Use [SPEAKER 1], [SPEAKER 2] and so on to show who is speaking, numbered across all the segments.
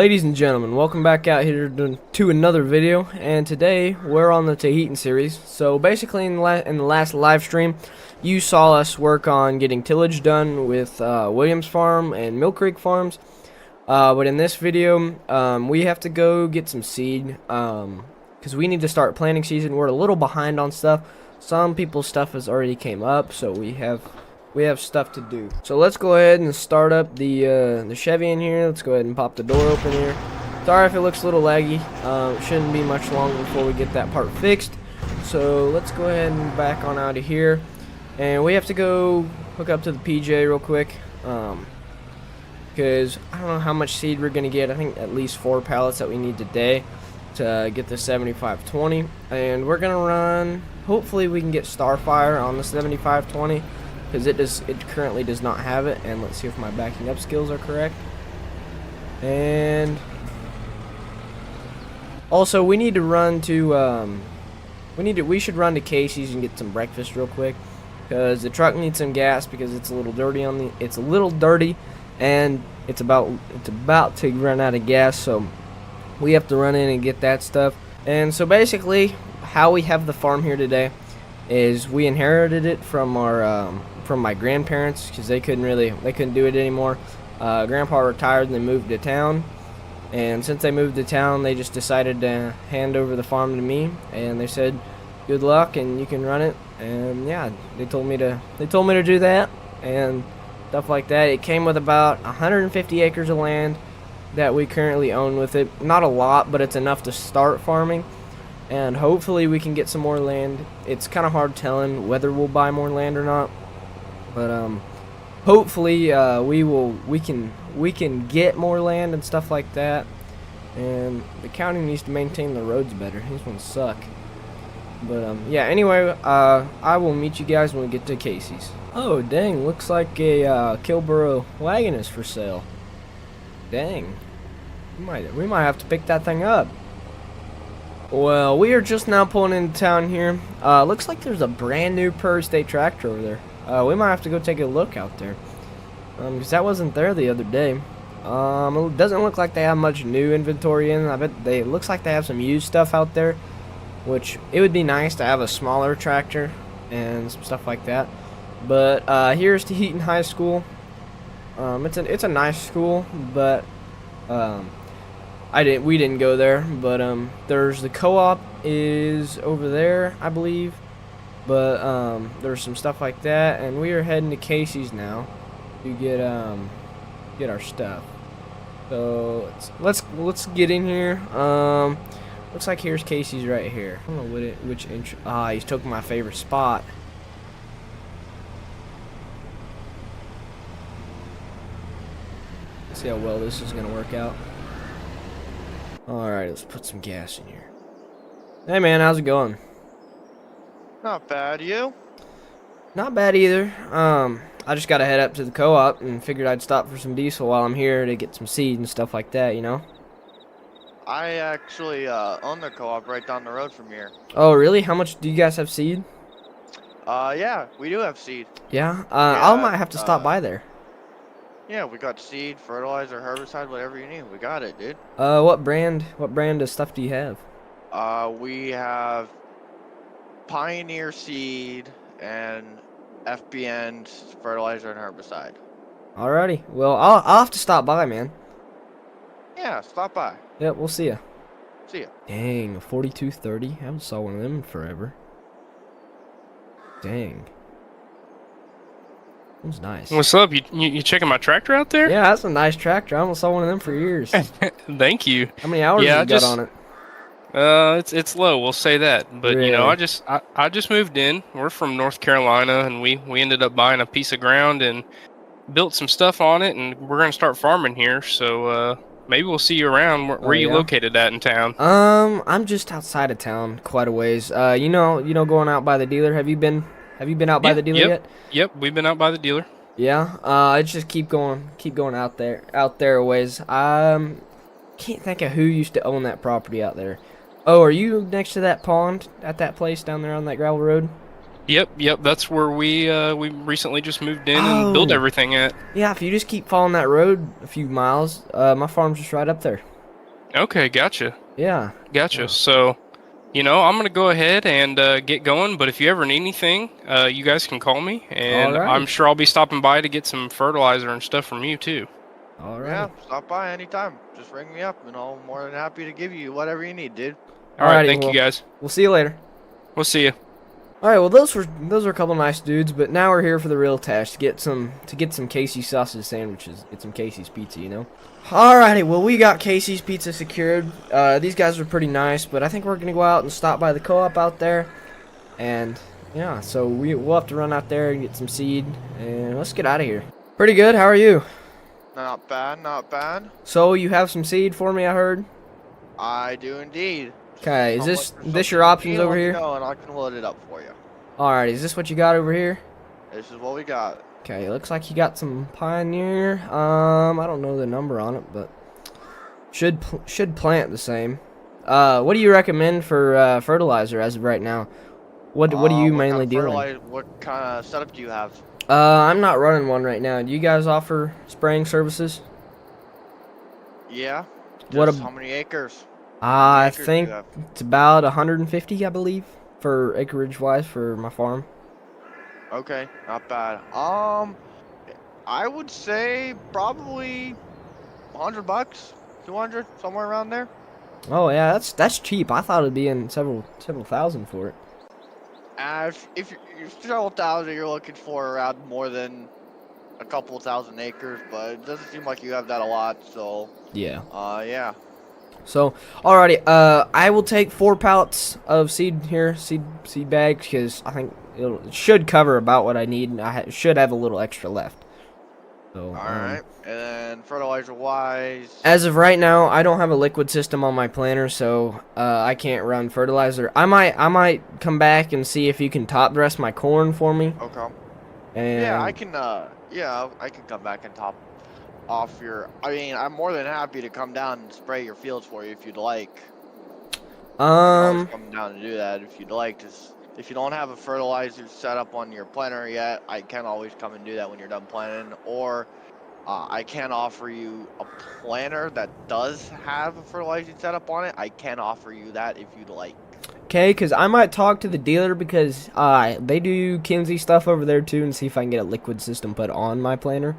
[SPEAKER 1] Ladies and gentlemen, welcome back out here to another video, and today we're on the Tahitian series. So basically in the last live stream, you saw us work on getting tillage done with Williams Farm and Mill Creek Farms. But in this video, we have to go get some seed, because we need to start planting season. We're a little behind on stuff. Some people's stuff has already came up, so we have stuff to do. So let's go ahead and start up the Chevy in here. Let's go ahead and pop the door open here. Sorry if it looks a little laggy. It shouldn't be much longer before we get that part fixed. So let's go ahead and back on out of here. And we have to go hook up to the PJ real quick. Because I don't know how much seed we're going to get. I think at least 4 pallets that we need today to get the 7520. And we're going to run, hopefully we can get Starfire on the 7520. Because it currently does not have it. And let's see if my backing up skills are correct. And also we need to run to we should run to Casey's and get some breakfast real quick, because the truck needs some gas because it's a little dirty and it's about to run out of gas, so we have to run in and get that stuff. And so basically how we have the farm here today is we inherited it from our from my grandparents, because they couldn't do it anymore. Grandpa retired and they moved to town, and since they moved to town, they just decided to hand over the farm to me, and they said good luck and you can run it. And yeah, they told me to do that and stuff like that. It came with about 150 acres of land that we currently own with it. Not a lot, but it's enough to start farming, and hopefully we can get some more land. It's kind of hard telling whether we'll buy more land or not, but hopefully we can get more land and stuff like that. And the county needs to maintain the roads better. These ones suck. But yeah, anyway, I will meet you guys when we get to Casey's. Oh dang, looks like a Kilboro wagon is for sale. Dang, we might have to pick that thing up. Well, we are just now pulling into town here. Looks like there's a brand new Per State tractor over there. We might have to go take a look out there, because that wasn't there the other day. It doesn't look like they have much new inventory in. I bet it looks like they have some used stuff out there, which it would be nice to have a smaller tractor and some stuff like that. But here's Tahitian High School. It's a nice school, but we didn't go there. But there's the co-op is over there, I believe. But there's some stuff like that, and we are heading to Casey's now to get our stuff. So let's get in here. Looks like here's Casey's right here. I don't know which inch. He's took my favorite spot. Let's see how well this is gonna work out. All right, let's put some gas in here. Hey man, how's it going?
[SPEAKER 2] Not bad, you?
[SPEAKER 1] Not bad either. I just gotta head up to the co-op and figured I'd stop for some diesel while I'm here to get some seed and stuff like that, you know?
[SPEAKER 2] I actually own the co-op right down the road from here.
[SPEAKER 1] Oh, really? How much do you guys have seed?
[SPEAKER 2] Yeah, we do have seed.
[SPEAKER 1] Yeah? I might have to stop by there.
[SPEAKER 2] Yeah, we got seed, fertilizer, herbicide, whatever you need. We got it, dude.
[SPEAKER 1] What brand of stuff do you have?
[SPEAKER 2] We have Pioneer seed and FBN fertilizer and herbicide.
[SPEAKER 1] Alrighty. Well, I'll have to stop by, man.
[SPEAKER 2] Yeah, stop by.
[SPEAKER 1] Yep, we'll see ya.
[SPEAKER 2] See ya.
[SPEAKER 1] Dang, a 4230. Haven't saw one of them in forever. Dang. That was nice.
[SPEAKER 3] What's up? You checking my tractor out there?
[SPEAKER 1] Yeah, that's a nice tractor. I haven't saw one of them for years.
[SPEAKER 3] Thank you.
[SPEAKER 1] How many hours have you got on it?
[SPEAKER 3] It's low, we'll say that. But
[SPEAKER 1] really?
[SPEAKER 3] You know, I just moved in. We're from North Carolina, and we ended up buying a piece of ground and built some stuff on it, and we're gonna start farming here. So maybe we'll see you around. Where are you located at in town?
[SPEAKER 1] I'm just outside of town, quite a ways. You know, going out by the dealer. Have you been out by the dealer yet?
[SPEAKER 3] Yep, we've been out by the dealer.
[SPEAKER 1] Yeah. I just keep going out there a ways. Can't think of who used to own that property out there. Oh, are you next to that pond at that place down there on that gravel road?
[SPEAKER 3] Yep. That's where we recently just moved in and built everything at.
[SPEAKER 1] Yeah, if you just keep following that road a few miles, my farm's just right up there.
[SPEAKER 3] Okay, gotcha.
[SPEAKER 1] Yeah.
[SPEAKER 3] Gotcha.
[SPEAKER 1] Yeah.
[SPEAKER 3] So, I'm gonna go ahead and get going. But if you ever need anything, you guys can call me, and I'm
[SPEAKER 1] Alrighty.
[SPEAKER 3] sure I'll be stopping by to get some fertilizer and stuff from you too.
[SPEAKER 1] Alrighty.
[SPEAKER 2] Yeah, stop by anytime. Just ring me up, and I'm more than happy to give you whatever you need, dude.
[SPEAKER 3] All right,
[SPEAKER 1] Alrighty.
[SPEAKER 3] thank you
[SPEAKER 1] Well,
[SPEAKER 3] guys.
[SPEAKER 1] we'll see you later.
[SPEAKER 3] We'll see you.
[SPEAKER 1] All right, well those were a couple nice dudes, but now we're here for the real test to get some Casey's sausage sandwiches, get some Casey's pizza, you know. Alrighty, well we got Casey's pizza secured. These guys are pretty nice, but I think we're gonna go out and stop by the co-op out there, and yeah, so we'll have to run out there and get some seed, and let's get out of here. Pretty good. How are you?
[SPEAKER 2] Not bad, not bad.
[SPEAKER 1] So you have some seed for me, I heard.
[SPEAKER 2] I do indeed.
[SPEAKER 1] Okay, is
[SPEAKER 2] How
[SPEAKER 1] this
[SPEAKER 2] much for
[SPEAKER 1] this your
[SPEAKER 2] something
[SPEAKER 1] options
[SPEAKER 2] you need,
[SPEAKER 1] over
[SPEAKER 2] let me
[SPEAKER 1] here?
[SPEAKER 2] know, and I can load it up for you.
[SPEAKER 1] Alright, is this what you got over here?
[SPEAKER 2] This is what we got.
[SPEAKER 1] Okay, looks like you got some Pioneer. I don't know the number on it, but should plant the same. What do you recommend for fertilizer as of right now? What are you mainly dealing?
[SPEAKER 2] What kind of setup do you have?
[SPEAKER 1] I'm not running one right now. Do you guys offer spraying services?
[SPEAKER 2] Yeah.
[SPEAKER 1] What
[SPEAKER 2] Just
[SPEAKER 1] a-
[SPEAKER 2] how many acres?
[SPEAKER 1] I
[SPEAKER 2] acres do
[SPEAKER 1] think
[SPEAKER 2] you have?
[SPEAKER 1] it's about 150, I believe, for acreage wise for my farm.
[SPEAKER 2] Okay, not bad. I would say probably $100, 200, somewhere around there.
[SPEAKER 1] Oh yeah, that's cheap. I thought it'd be in several thousand for it.
[SPEAKER 2] If you're several thousand, you're looking for around more than a couple thousand acres, but it doesn't seem like you have that a lot. So,
[SPEAKER 1] Yeah.
[SPEAKER 2] yeah.
[SPEAKER 1] So, alrighty, I will take 4 pallets of seed here, seed bags, because I think it should cover about what I need, and I should have a little extra left. So,
[SPEAKER 2] All right. And then fertilizer-wise,
[SPEAKER 1] as of right now, I don't have a liquid system on my planter, so I can't run fertilizer. I might come back and see if you can top dress my corn for me.
[SPEAKER 2] okay.
[SPEAKER 1] And
[SPEAKER 2] Yeah, I can. Yeah, I can come back and top off your. I mean, I'm more than happy to come down and spray your fields for you if you'd like. I can always come down and do that if you'd like. Just if you don't have a fertilizer set up on your planter yet, I can always come and do that when you're done planting. Or I can offer you a planter that does have a fertilizer set up on it. I can offer you that if you'd like.
[SPEAKER 1] okay, because I might talk to the dealer because they do Kinsey stuff over there too, and see if I can get a liquid system put on my planter.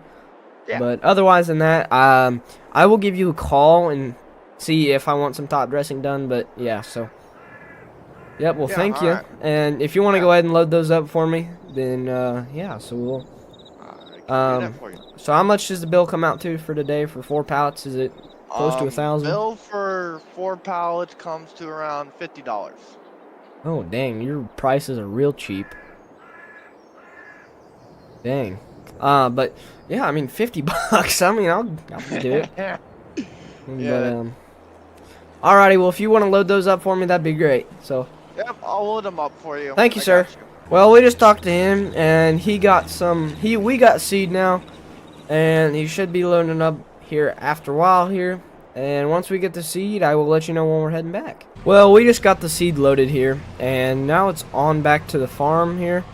[SPEAKER 2] Yeah.
[SPEAKER 1] But otherwise than that, I will give you a call and see if I want some top dressing done. But yeah, so yep. Well,
[SPEAKER 2] Yeah,
[SPEAKER 1] thank you.
[SPEAKER 2] alright.
[SPEAKER 1] And if you want to
[SPEAKER 2] Yeah.
[SPEAKER 1] go ahead and load those up for me, then yeah. So we'll.
[SPEAKER 2] I can do that for you.
[SPEAKER 1] So how much does the bill come out to for today for 4 pallets? Is it close to 1,000?
[SPEAKER 2] Bill for 4 pallets comes to around $50.
[SPEAKER 1] Oh dang, your prices are real cheap. Dang. But yeah, I mean 50 bucks. I mean I'll do it.
[SPEAKER 2] Yeah.
[SPEAKER 1] But alrighty, well if you want to load those up for me, that'd be great. So
[SPEAKER 2] Yep, I'll load them up for you.
[SPEAKER 1] thank you,
[SPEAKER 2] I
[SPEAKER 1] sir.
[SPEAKER 2] got you.
[SPEAKER 1] Well, we just talked to him and he got we got seed now, and he should be loading up here after a while here. And once we get the seed, I will let you know when we're heading back. Well, we just got the seed loaded here, and now it's on back to the farm here.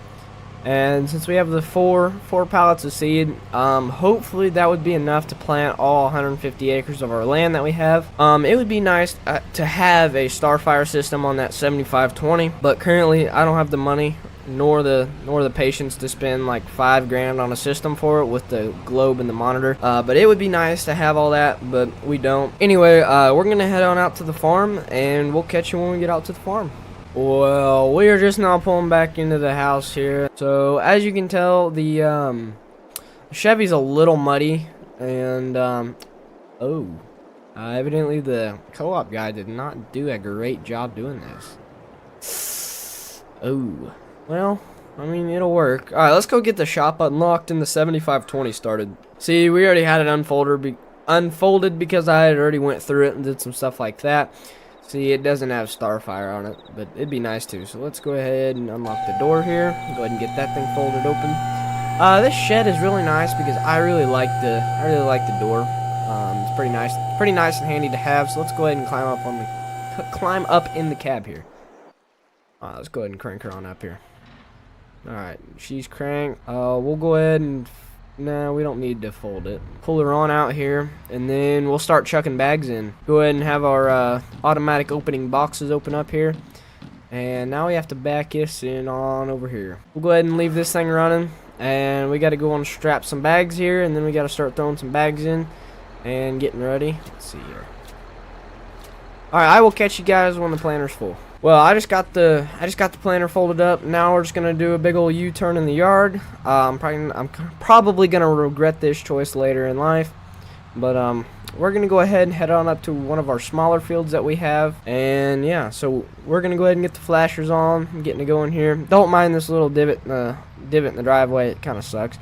[SPEAKER 1] And since we have the four pallets of seed, hopefully that would be enough to plant all 150 acres of our land that we have. It would be nice to have a Starfire system on that 7520, but currently I don't have the money nor the patience to spend like $5 grand on a system for it with the globe and the monitor. But it would be nice to have all that, but we don't. Anyway, we're gonna head on out to the farm, and we'll catch you when we get out to the farm. Well, we are just now pulling back into the house here. So as you can tell, the Chevy's a little muddy, and evidently the co-op guy did not do a great job doing this. Oh, well, I mean, it'll work. All right, let's go get the shop unlocked and the 7520 started. See, we already had it unfolded because I had already went through it and did some stuff like that. See, it doesn't have Starfire on it, but it'd be nice to. So let's go ahead and unlock the door here. Go ahead and get that thing folded open. This shed is really nice because I really like the door. It's pretty nice and handy to have. So let's go ahead and climb up in the cab here. Let's go ahead and crank her on up here. All right, she's cranked. We'll go ahead and Nah, we don't need to fold it. Pull her on out here, and then we'll start chucking bags in. Go ahead and have our automatic opening boxes open up here. And now we have to back this in on over here. We'll go ahead and leave this thing running. And we got to go on strap some bags here, and then we got to start throwing some bags in and getting ready. Let's see here. Alright, I will catch you guys when the planter's full. Well, I just got the planter folded up. Now we're just gonna do a big old U-turn in the yard. I'm probably gonna regret this choice later in life, but we're gonna go ahead and head on up to one of our smaller fields that we have. And yeah, so we're gonna go ahead and get the flashers on, getting it going here. Don't mind this little divot in the driveway. It kind of sucks.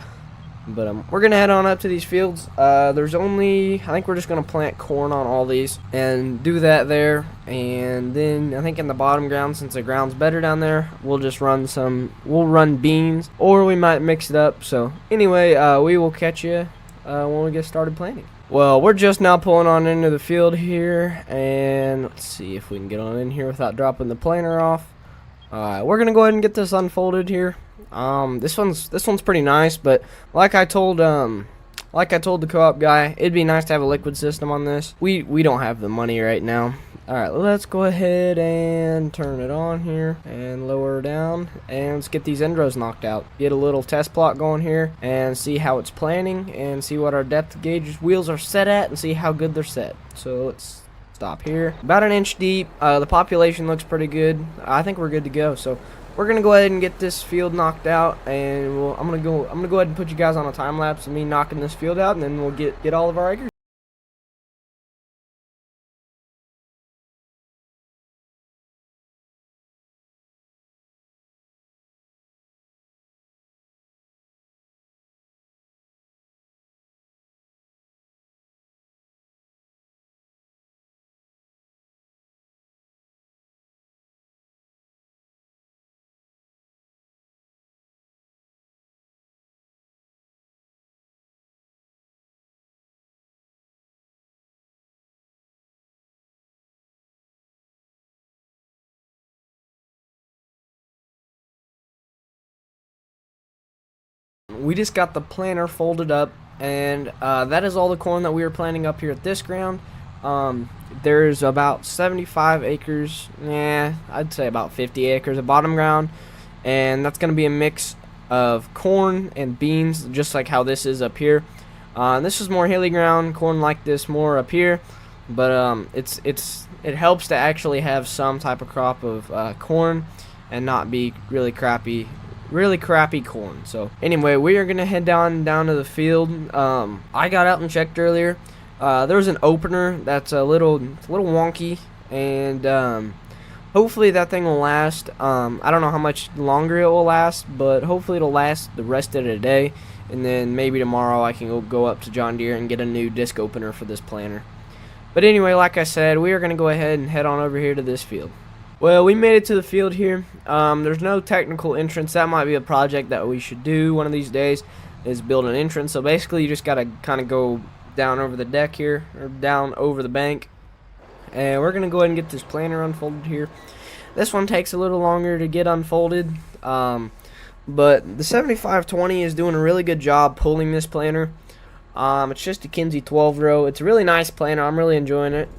[SPEAKER 1] But we're gonna head on up to these fields. There's only, I think we're just gonna plant corn on all these and do that there. And then I think in the bottom ground, since the ground's better down there, we'll just we'll run beans, or we might mix it up. So anyway, we will catch you when we get started planting. Well, we're just now pulling on into the field here, and let's see if we can get on in here without dropping the planter off. We're gonna go ahead and get this unfolded here. This one's pretty nice, but like I told the co-op guy, it'd be nice to have a liquid system on this. We don't have the money right now. Alright, let's go ahead and turn it on here and lower her down, and let's get these end rows knocked out. Get a little test plot going here and see how it's planning, and see what our depth gauge wheels are set at, and see how good they're set. So let's stop here. About an inch deep. The population looks pretty good. I think we're good to go. So we're gonna go ahead and get this field knocked out, and I'm gonna go ahead and put you guys on a time lapse of me knocking this field out, and then we'll get all of our acres. We just got the planter folded up, and that is all the corn that we were planting up here at this ground. There's about 75 acres, I'd say about 50 acres of bottom ground, and that's going to be a mix of corn and beans, just like how this is up here. This is more hilly ground, corn like this more up here, but it helps to actually have some type of crop of corn and not be really crappy corn. So anyway, we are gonna head down to the field. I got out and checked earlier. There was an opener that's a little wonky, and hopefully that thing will last. I don't know how much longer it will last, but hopefully it'll last the rest of the day, and then maybe tomorrow I can go up to John Deere and get a new disc opener for this planter. But anyway, like I said, we are gonna go ahead and head on over here to this field. Well, we made it to the field here. There's no technical entrance. That might be a project that we should do one of these days, is build an entrance. So basically you just gotta kind of go down over the deck here, or down over the bank, and we're gonna go ahead and get this planter unfolded here. This one takes a little longer to get unfolded, but the 7520 is doing a really good job pulling this planter. It's just a Kinsey 12 row. It's a really nice planter. I'm really enjoying it.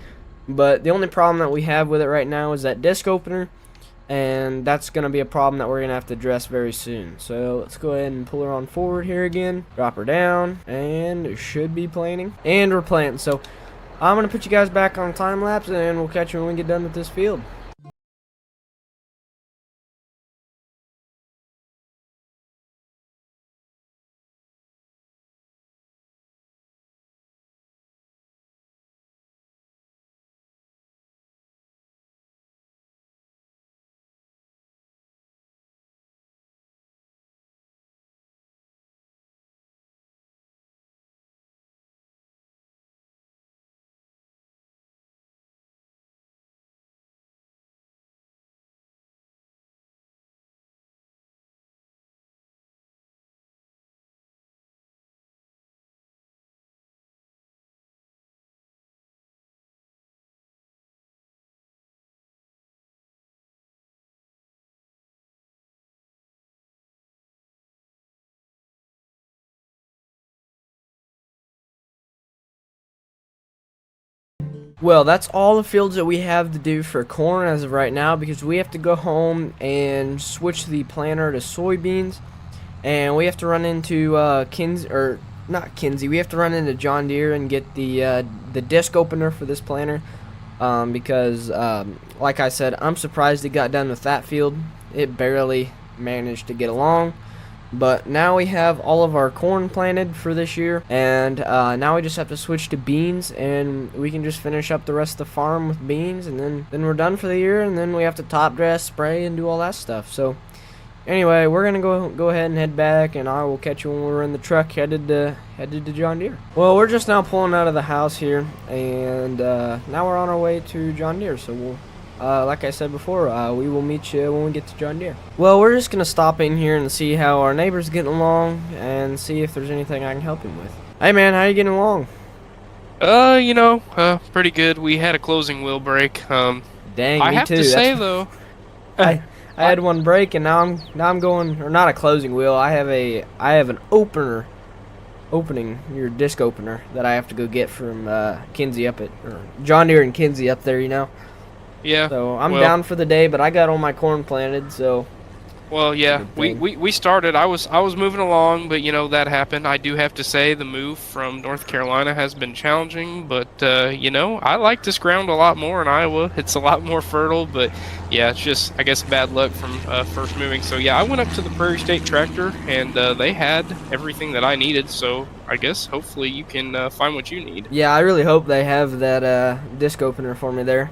[SPEAKER 1] But the only problem that we have with it right now is that disc opener, and that's going to be a problem that we're going to have to address very soon. So let's go ahead and pull her on forward here again, drop her down, and it should be planting. And we're planting. So I'm going to put you guys back on time lapse, and we'll catch you when we get done with this field. Well, that's all the fields that we have to do for corn as of right now, because we have to go home and switch the planter to soybeans, and we have to run into Kinsey, we have to run into John Deere and get the disc opener for this planter, because like I said, I'm surprised it got done with that field. It barely managed to get along. But now we have all of our corn planted for this year, and now we just have to switch to beans, and we can just finish up the rest of the farm with beans, and then we're done for the year, and then we have to top dress, spray, and do all that stuff. So anyway, we're gonna go ahead and head back, and I will catch you when we're in the truck headed to John Deere. Well, we're just now pulling out of the house here, and now we're on our way to John Deere. So we'll. Like I said before, we will meet you when we get to John Deere. Well, we're just going to stop in here and see how our neighbor's getting along and see if there's anything I can help him with. Hey, man, how you getting along?
[SPEAKER 3] Pretty good. We had a closing wheel break.
[SPEAKER 1] Dang,
[SPEAKER 3] I
[SPEAKER 1] me
[SPEAKER 3] have
[SPEAKER 1] too.
[SPEAKER 3] to say, though,
[SPEAKER 1] I had one break, and now I'm going, or not a closing wheel. I have an opening your disc opener that I have to go get from Kinsey or John Deere and Kinsey up there, you know.
[SPEAKER 3] Yeah.
[SPEAKER 1] So I'm down for the day, but I got all my corn planted, so.
[SPEAKER 3] Well, yeah, we started. I was moving along, but that happened. I do have to say the move from North Carolina has been challenging, but I like this ground a lot more in Iowa. It's a lot more fertile, but yeah, it's just I guess bad luck from first moving. So yeah, I went up to the Prairie State Tractor, and they had everything that I needed. So I guess hopefully you can find what you need.
[SPEAKER 1] Yeah, I really hope they have that disc opener for me there.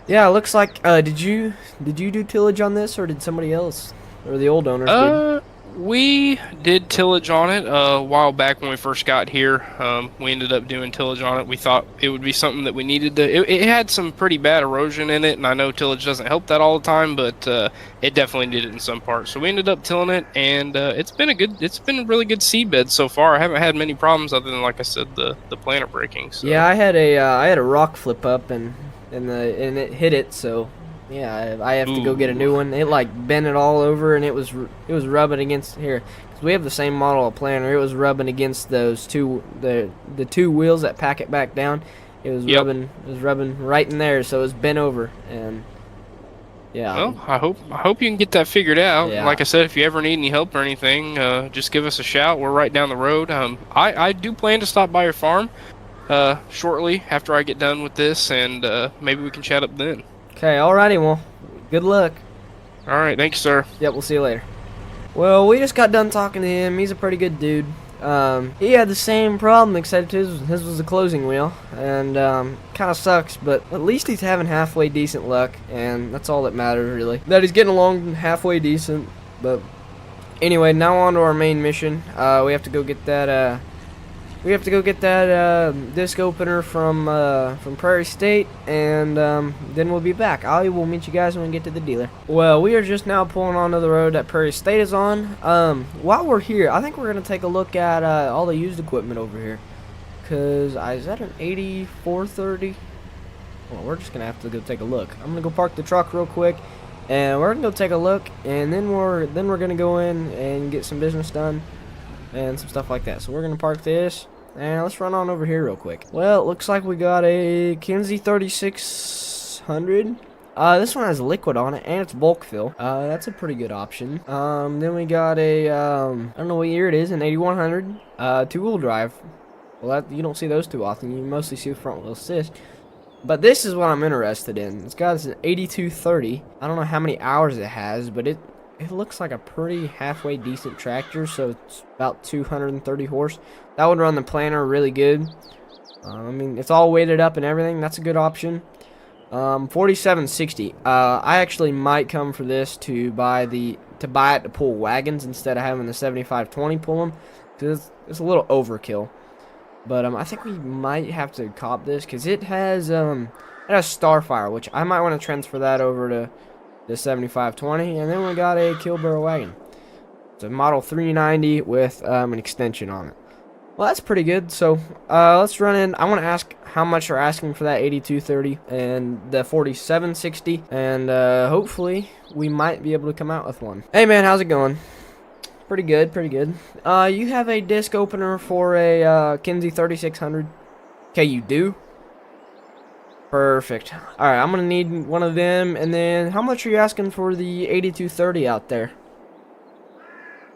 [SPEAKER 1] Yeah, it looks like, did you do tillage on this, or did somebody else, or the old owners did?
[SPEAKER 3] We did tillage on it a while back when we first got here. We ended up doing tillage on it. We thought it would be something that we needed to. It had some pretty bad erosion in it, and I know tillage doesn't help that all the time, but it definitely did it in some parts. So we ended up tilling it, and it's been a really good seedbed so far. I haven't had many problems other than, like I said, the planter breaking. So. Yeah,
[SPEAKER 1] I had a rock flip up and it hit it, so. Yeah, I have to go get a new one. It like bent it all over, and it was rubbing against here. Cause we have the same model of planter. It was rubbing against those the two wheels that pack it back down. It was rubbing right in there, so it was bent over, and yeah.
[SPEAKER 3] Well, I hope you can get that figured out.
[SPEAKER 1] Yeah.
[SPEAKER 3] Like I said, if you ever need any help or anything, just give us a shout. We're right down the road. I do plan to stop by your farm shortly after I get done with this, and maybe we can chat up then.
[SPEAKER 1] Okay, alrighty, well, good luck.
[SPEAKER 3] Alright, thanks, sir.
[SPEAKER 1] Yep, we'll see you later. Well, we just got done talking to him. He's a pretty good dude. He had the same problem, except his was a closing wheel, and kind of sucks, but at least he's having halfway decent luck, and that's all that matters, really. That he's getting along halfway decent, but anyway, now on to our main mission. We have to go get that, disc opener from Prairie State, and then we'll be back. I will meet you guys when we get to the dealer. Well, we are just now pulling onto the road that Prairie State is on. While we're here, I think we're going to take a look at all the used equipment over here. Because, is that an 8430? Well, we're just going to have to go take a look. I'm going to go park the truck real quick, and we're going to go take a look, and then we're going to go in and get some business done and some stuff like that. So we're going to park this. And let's run on over here real quick. Well, it looks like we got a Kinsey 3600. This one has liquid on it, and it's bulk fill. That's a pretty good option. Then we got a, I don't know what year it is, an 8100, two-wheel drive. Well, you don't see those too often. You mostly see front-wheel assist. But this is what I'm interested in. It's got an 8230. I don't know how many hours it has, but it looks like a pretty halfway decent tractor, so it's about 230 horse. That would run the planter really good. I mean, it's all weighted up and everything. That's a good option. 4760. I actually might come for this to buy it to pull wagons instead of having the 7520 pull them, because it's a little overkill. But I think we might have to cop this because it has Starfire, which I might want to transfer that over to the 7520, and then we got a kill barrel wagon. It's a model 390 with an extension on it. Well, that's pretty good. So let's run in. I want to ask how much they're asking for that 8230 and the 4760, and hopefully we might be able to come out with one. Hey man, how's it going? Pretty good, pretty good. You have a disc opener for a Kinsey 3600? Okay, you do? Perfect. Alright, I'm gonna need one of them. And then, how much are you asking for the 8230 out there?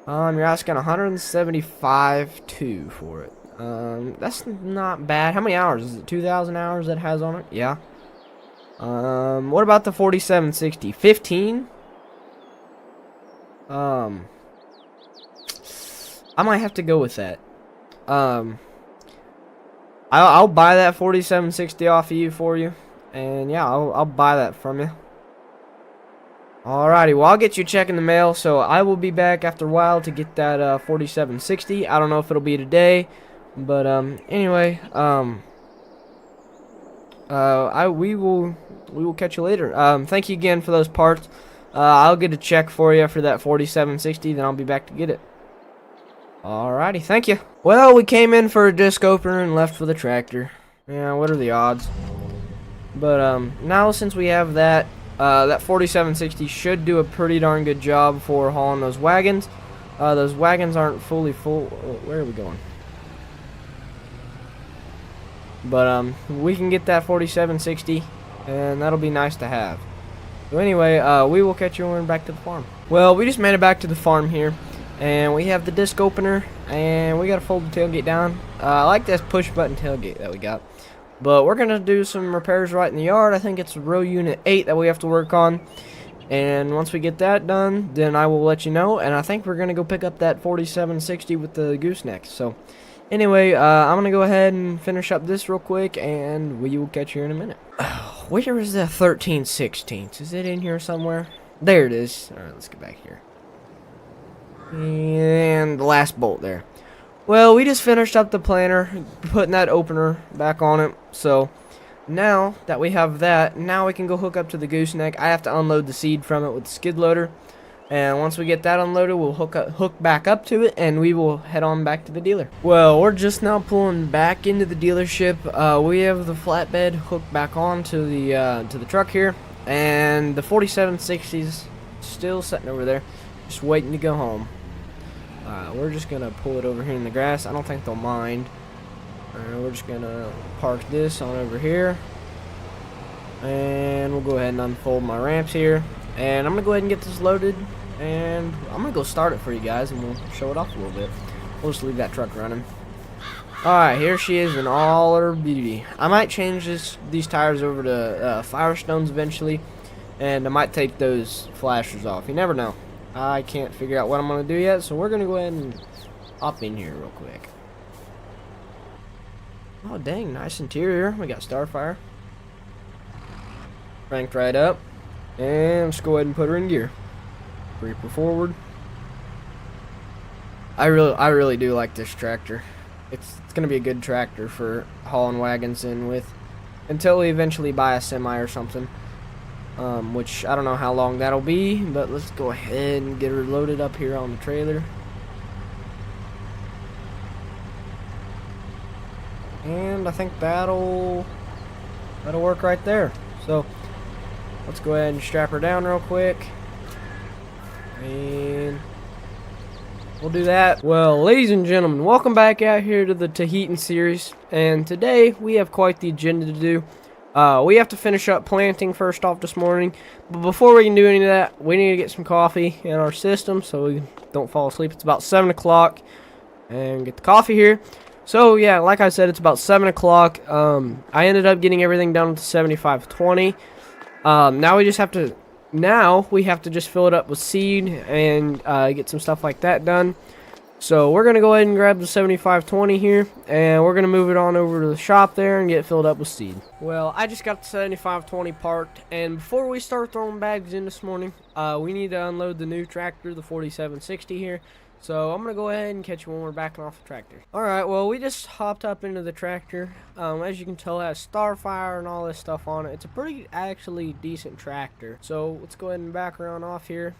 [SPEAKER 1] You're asking 175.2 for it. That's not bad. How many hours? Is it 2,000 hours that has on it? Yeah. What about the 4760? 15? I might have to go with that. I'll buy that 4760 off of you for you. And yeah, I'll buy that from you. Alrighty, well, I'll get you a check in the mail, so I will be back after a while to get that 4760. I don't know if it'll be today, but anyway, we will catch you later. Thank you again for those parts. I'll get a check for you for that 4760, then I'll be back to get it. Alrighty, thank you. Well, we came in for a disc opener and left for the tractor. Yeah, what are the odds? But now since we have that, that 4760 should do a pretty darn good job for hauling those wagons. Those wagons aren't fully full. Oh, where are we going? But we can get that 4760, and that'll be nice to have. So anyway, we will catch you when we're back to the farm. Well, we just made it back to the farm here, and we have the disc opener, and we got to fold the tailgate down. I like this push button tailgate that we got. But we're going to do some repairs right in the yard. I think it's row unit 8 that we have to work on. And once we get that done, then I will let you know. And I think we're going to go pick up that 4760 with the gooseneck. So anyway, I'm going to go ahead and finish up this real quick, and we will catch you in a minute. Where is the 13/16? Is it in here somewhere? There it is. Alright, let's get back here. And the last bolt there. Well, we just finished up the planter, putting that opener back on it. So now that we have that, now we can go hook up to the gooseneck. I have to unload the seed from it with the skid loader. And once we get that unloaded, we'll hook back up to it, and we will head on back to the dealer. Well, we're just now pulling back into the dealership. We have the flatbed hooked back on to the truck here, and the 4760's still sitting over there, just waiting to go home. We're just gonna pull it over here in the grass. I don't think they'll mind. We're just gonna park this on over here, and we'll go ahead and unfold my ramps here. And I'm gonna go ahead and get this loaded, and I'm gonna go start it for you guys, and we'll show it off a little bit. We'll just leave that truck running. Alright, here she is in all her beauty. I might change these tires over to Firestones eventually, and I might take those flashers off. You never know. I can't figure out what I'm going to do yet, so we're going to go ahead and hop in here real quick. Oh, dang, nice interior. We got Starfire. Cranked right up. And let's go ahead and put her in gear. Creeper forward. I really do like this tractor. It's going to be a good tractor for hauling wagons in with, until we eventually buy a semi or something. Which I don't know how long that'll be, but let's go ahead and get her loaded up here on the trailer. And I think that'll work right there. So let's go ahead and strap her down real quick, and we'll do that. Well, ladies and gentlemen, welcome back out here to the Tahitian series, and today we have quite the agenda to do. We have to finish up planting first off this morning, but before we can do any of that, we need to get some coffee in our system so we don't fall asleep. It's about 7 o'clock, and get the coffee here. So yeah, like I said, it's about 7 o'clock. I ended up getting everything done with the 7520. Now we have to just fill it up with seed and get some stuff like that done. So we're going to go ahead and grab the 7520 here, and we're going to move it on over to the shop there and get it filled up with seed. Well, I just got the 7520 parked, and before we start throwing bags in this morning, we need to unload the new tractor, the 4760 here. So I'm going to go ahead and catch you when we're backing off the tractor. Alright, well, we just hopped up into the tractor. As you can tell, it has Starfire and all this stuff on it. It's a pretty, actually, decent tractor. So let's go ahead and back her on off here.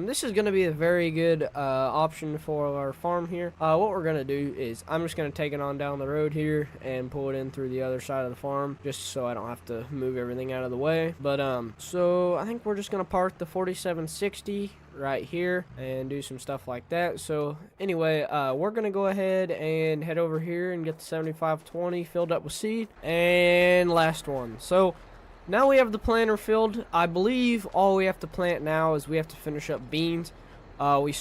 [SPEAKER 1] This is going to be a very good option for our farm here. What we're going to do is I'm just going to take it on down the road here and pull it in through the other side of the farm, just so I don't have to move everything out of the way. But so I think we're just going to park the 4760 right here and do some stuff like that. So anyway, we're gonna go ahead and head over here and get the 7520 filled up with seed. And last one. So now we have the planter filled. I believe all we have to plant now is we have to finish up beans. We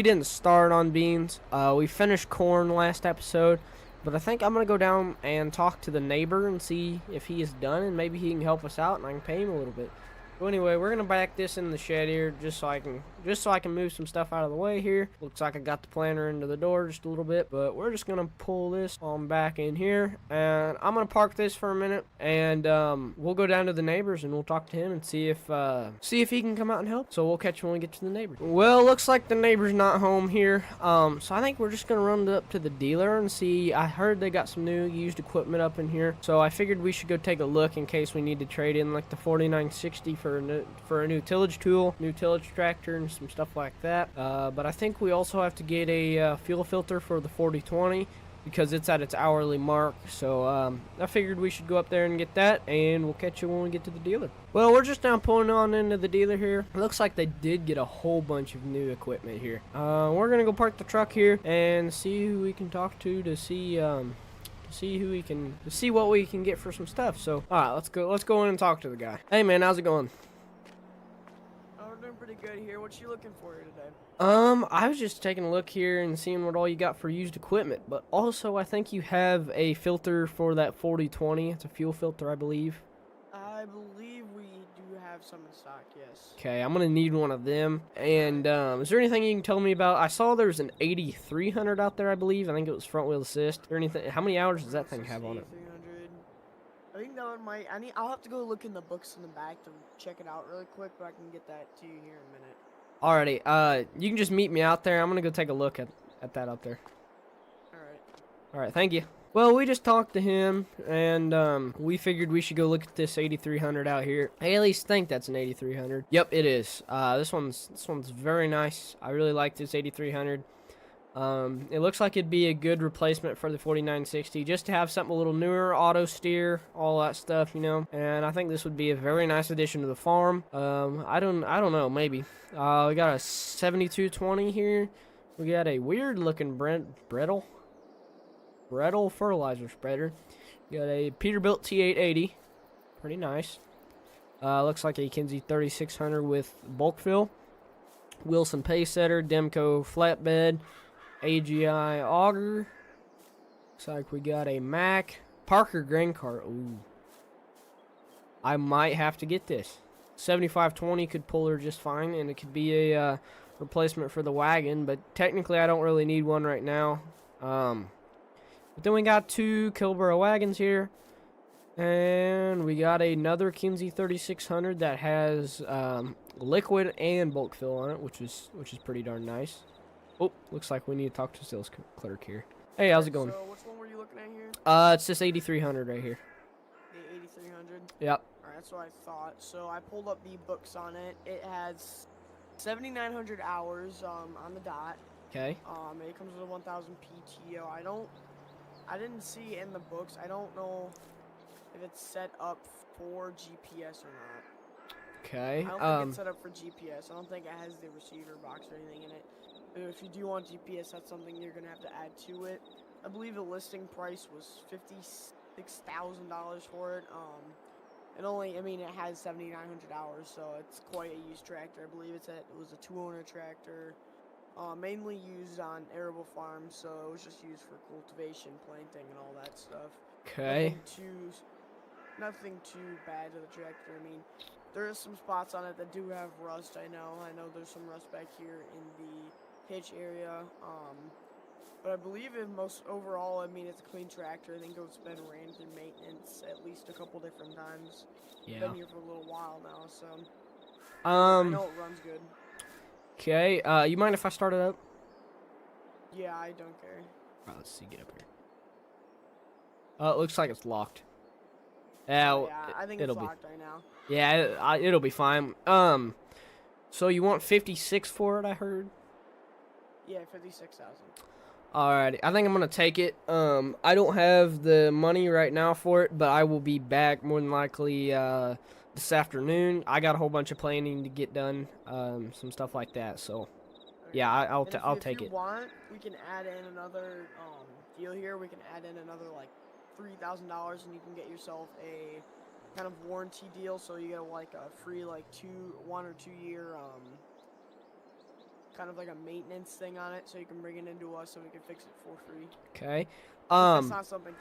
[SPEAKER 1] didn't start on beans. We finished corn last episode. But I think I'm going to go down and talk to the neighbor and see if he is done, and maybe he can help us out and I can pay him a little bit. So anyway, we're going to back this in the shed here just so I can move some stuff out of the way here. Looks like I got the planter into the door just a little bit, but we're just going to pull this on back in here, and I'm going to park this for a minute, and we'll go down to the neighbors and we'll talk to him and see if he can come out and help. So we'll catch you when we get to the neighbor. Well, looks like the neighbor's not home here. So I think we're just going to run up to the dealer and see. I heard they got some new used equipment up in here, so I figured we should go take a look in case we need to trade in like the 4960 for a new tillage tool, new tillage tractor, and some stuff like that. But I think we also have to get a fuel filter for the 4020 because it's at its hourly mark. So I figured we should go up there and get that, and we'll catch you when we get to the dealer. Well, we're just now pulling on into the dealer here. It looks like they did get a whole bunch of new equipment here. We're gonna go park the truck here and see who we can talk to see what we can get for some stuff. So all right, let's go in and talk to the guy. Hey man, how's it going?
[SPEAKER 4] We're doing pretty good here. What you looking for here today?
[SPEAKER 1] I was just taking a look here and seeing what all you got for used equipment, but also I think you have a filter for that 4020. It's a fuel filter, I believe.
[SPEAKER 4] I believe we do have some in stock, yes.
[SPEAKER 1] Okay, I'm gonna need one of them. And is there anything you can tell me about? I saw there's an 8300 out there, I believe. I think it was front wheel assist. Or anything? How many hours does that thing have on it?
[SPEAKER 4] 8300. I think that one might. I'll have to go look in the books in the back to check it out really quick, but I can get that to you here in a minute.
[SPEAKER 1] Alrighty, you can just meet me out there. I'm gonna go take a look at that up there. Alright, thank you. Well, we just talked to him, and we figured we should go look at this 8300 out here. I at least think that's an 8300. Yep, it is. This one's very nice. I really like this 8300. It looks like it'd be a good replacement for the 4960, just to have something a little newer, auto steer, all that stuff, you know. And I think this would be a very nice addition to the farm. I don't know, maybe. We got a 7220 here. We got a weird looking Brettle fertilizer spreader. We got a Peterbilt T880, pretty nice. Looks like a Kinsey 3600 with bulk fill. Wilson pace setter, Demco flatbed. AGI auger. Looks like we got a Mack Parker grain cart. Ooh, I might have to get this. 7520 could pull her just fine, and it could be a replacement for the wagon, but technically I don't really need one right now. But then we got two Kilborough wagons here, and we got another Kinsey 3600 that has liquid and bulk fill on it, which is pretty darn nice. Oh, looks like we need to talk to sales clerk here. Hey, how's it going?
[SPEAKER 4] So, which one were you looking at here?
[SPEAKER 1] It's this 8300 right here.
[SPEAKER 4] The 8300?
[SPEAKER 1] Yep.
[SPEAKER 4] Alright, that's what I thought. So, I pulled up the books on it. It has 7,900 hours on the dot.
[SPEAKER 1] Okay.
[SPEAKER 4] It comes with a 1,000 PTO. I didn't see in the books. I don't know if it's set up for GPS or not.
[SPEAKER 1] Okay.
[SPEAKER 4] I don't think it's set up for GPS. I don't think it has the receiver box or anything in it. If you do want GPS, that's something you're going to have to add to it. I believe the listing price was $56,000 for it. It has 7,900 hours, so it's quite a used tractor. I believe it was a 2-owner tractor, mainly used on arable farms, so it was just used for cultivation, planting, and all that stuff.
[SPEAKER 1] Okay.
[SPEAKER 4] Nothing too bad to the tractor. I mean, there is some spots on it that do have rust. I know there's some rust back here in the hitch area. But I believe overall, it's a clean tractor. I think it's been ran through maintenance at least a couple different times.
[SPEAKER 1] Yeah.
[SPEAKER 4] Been here for a little while now, so
[SPEAKER 1] I
[SPEAKER 4] know it runs good.
[SPEAKER 1] Okay. You mind if I start it up?
[SPEAKER 4] Yeah, I don't care.
[SPEAKER 1] Alright, let's see. Get up here. It looks like it's locked. Yeah,
[SPEAKER 4] I think it's locked right now.
[SPEAKER 1] Yeah, it'll be fine. So you want 56 for it? I heard.
[SPEAKER 4] Yeah, 56,000.
[SPEAKER 1] Alrighty, I think I'm gonna take it. I don't have the money right now for it, but I will be back more than likely this afternoon. I got a whole bunch of planning to get done, some stuff like that. So yeah, I'll take
[SPEAKER 4] If you
[SPEAKER 1] it.
[SPEAKER 4] want, we can add in another deal here. We can add in another like $3,000, and you can get yourself a kind of warranty deal. So you get like a free like 1 or 2 year kind of like a maintenance thing on it, so you can bring it into us and we can fix it for free.
[SPEAKER 1] Okay.
[SPEAKER 4] That's not something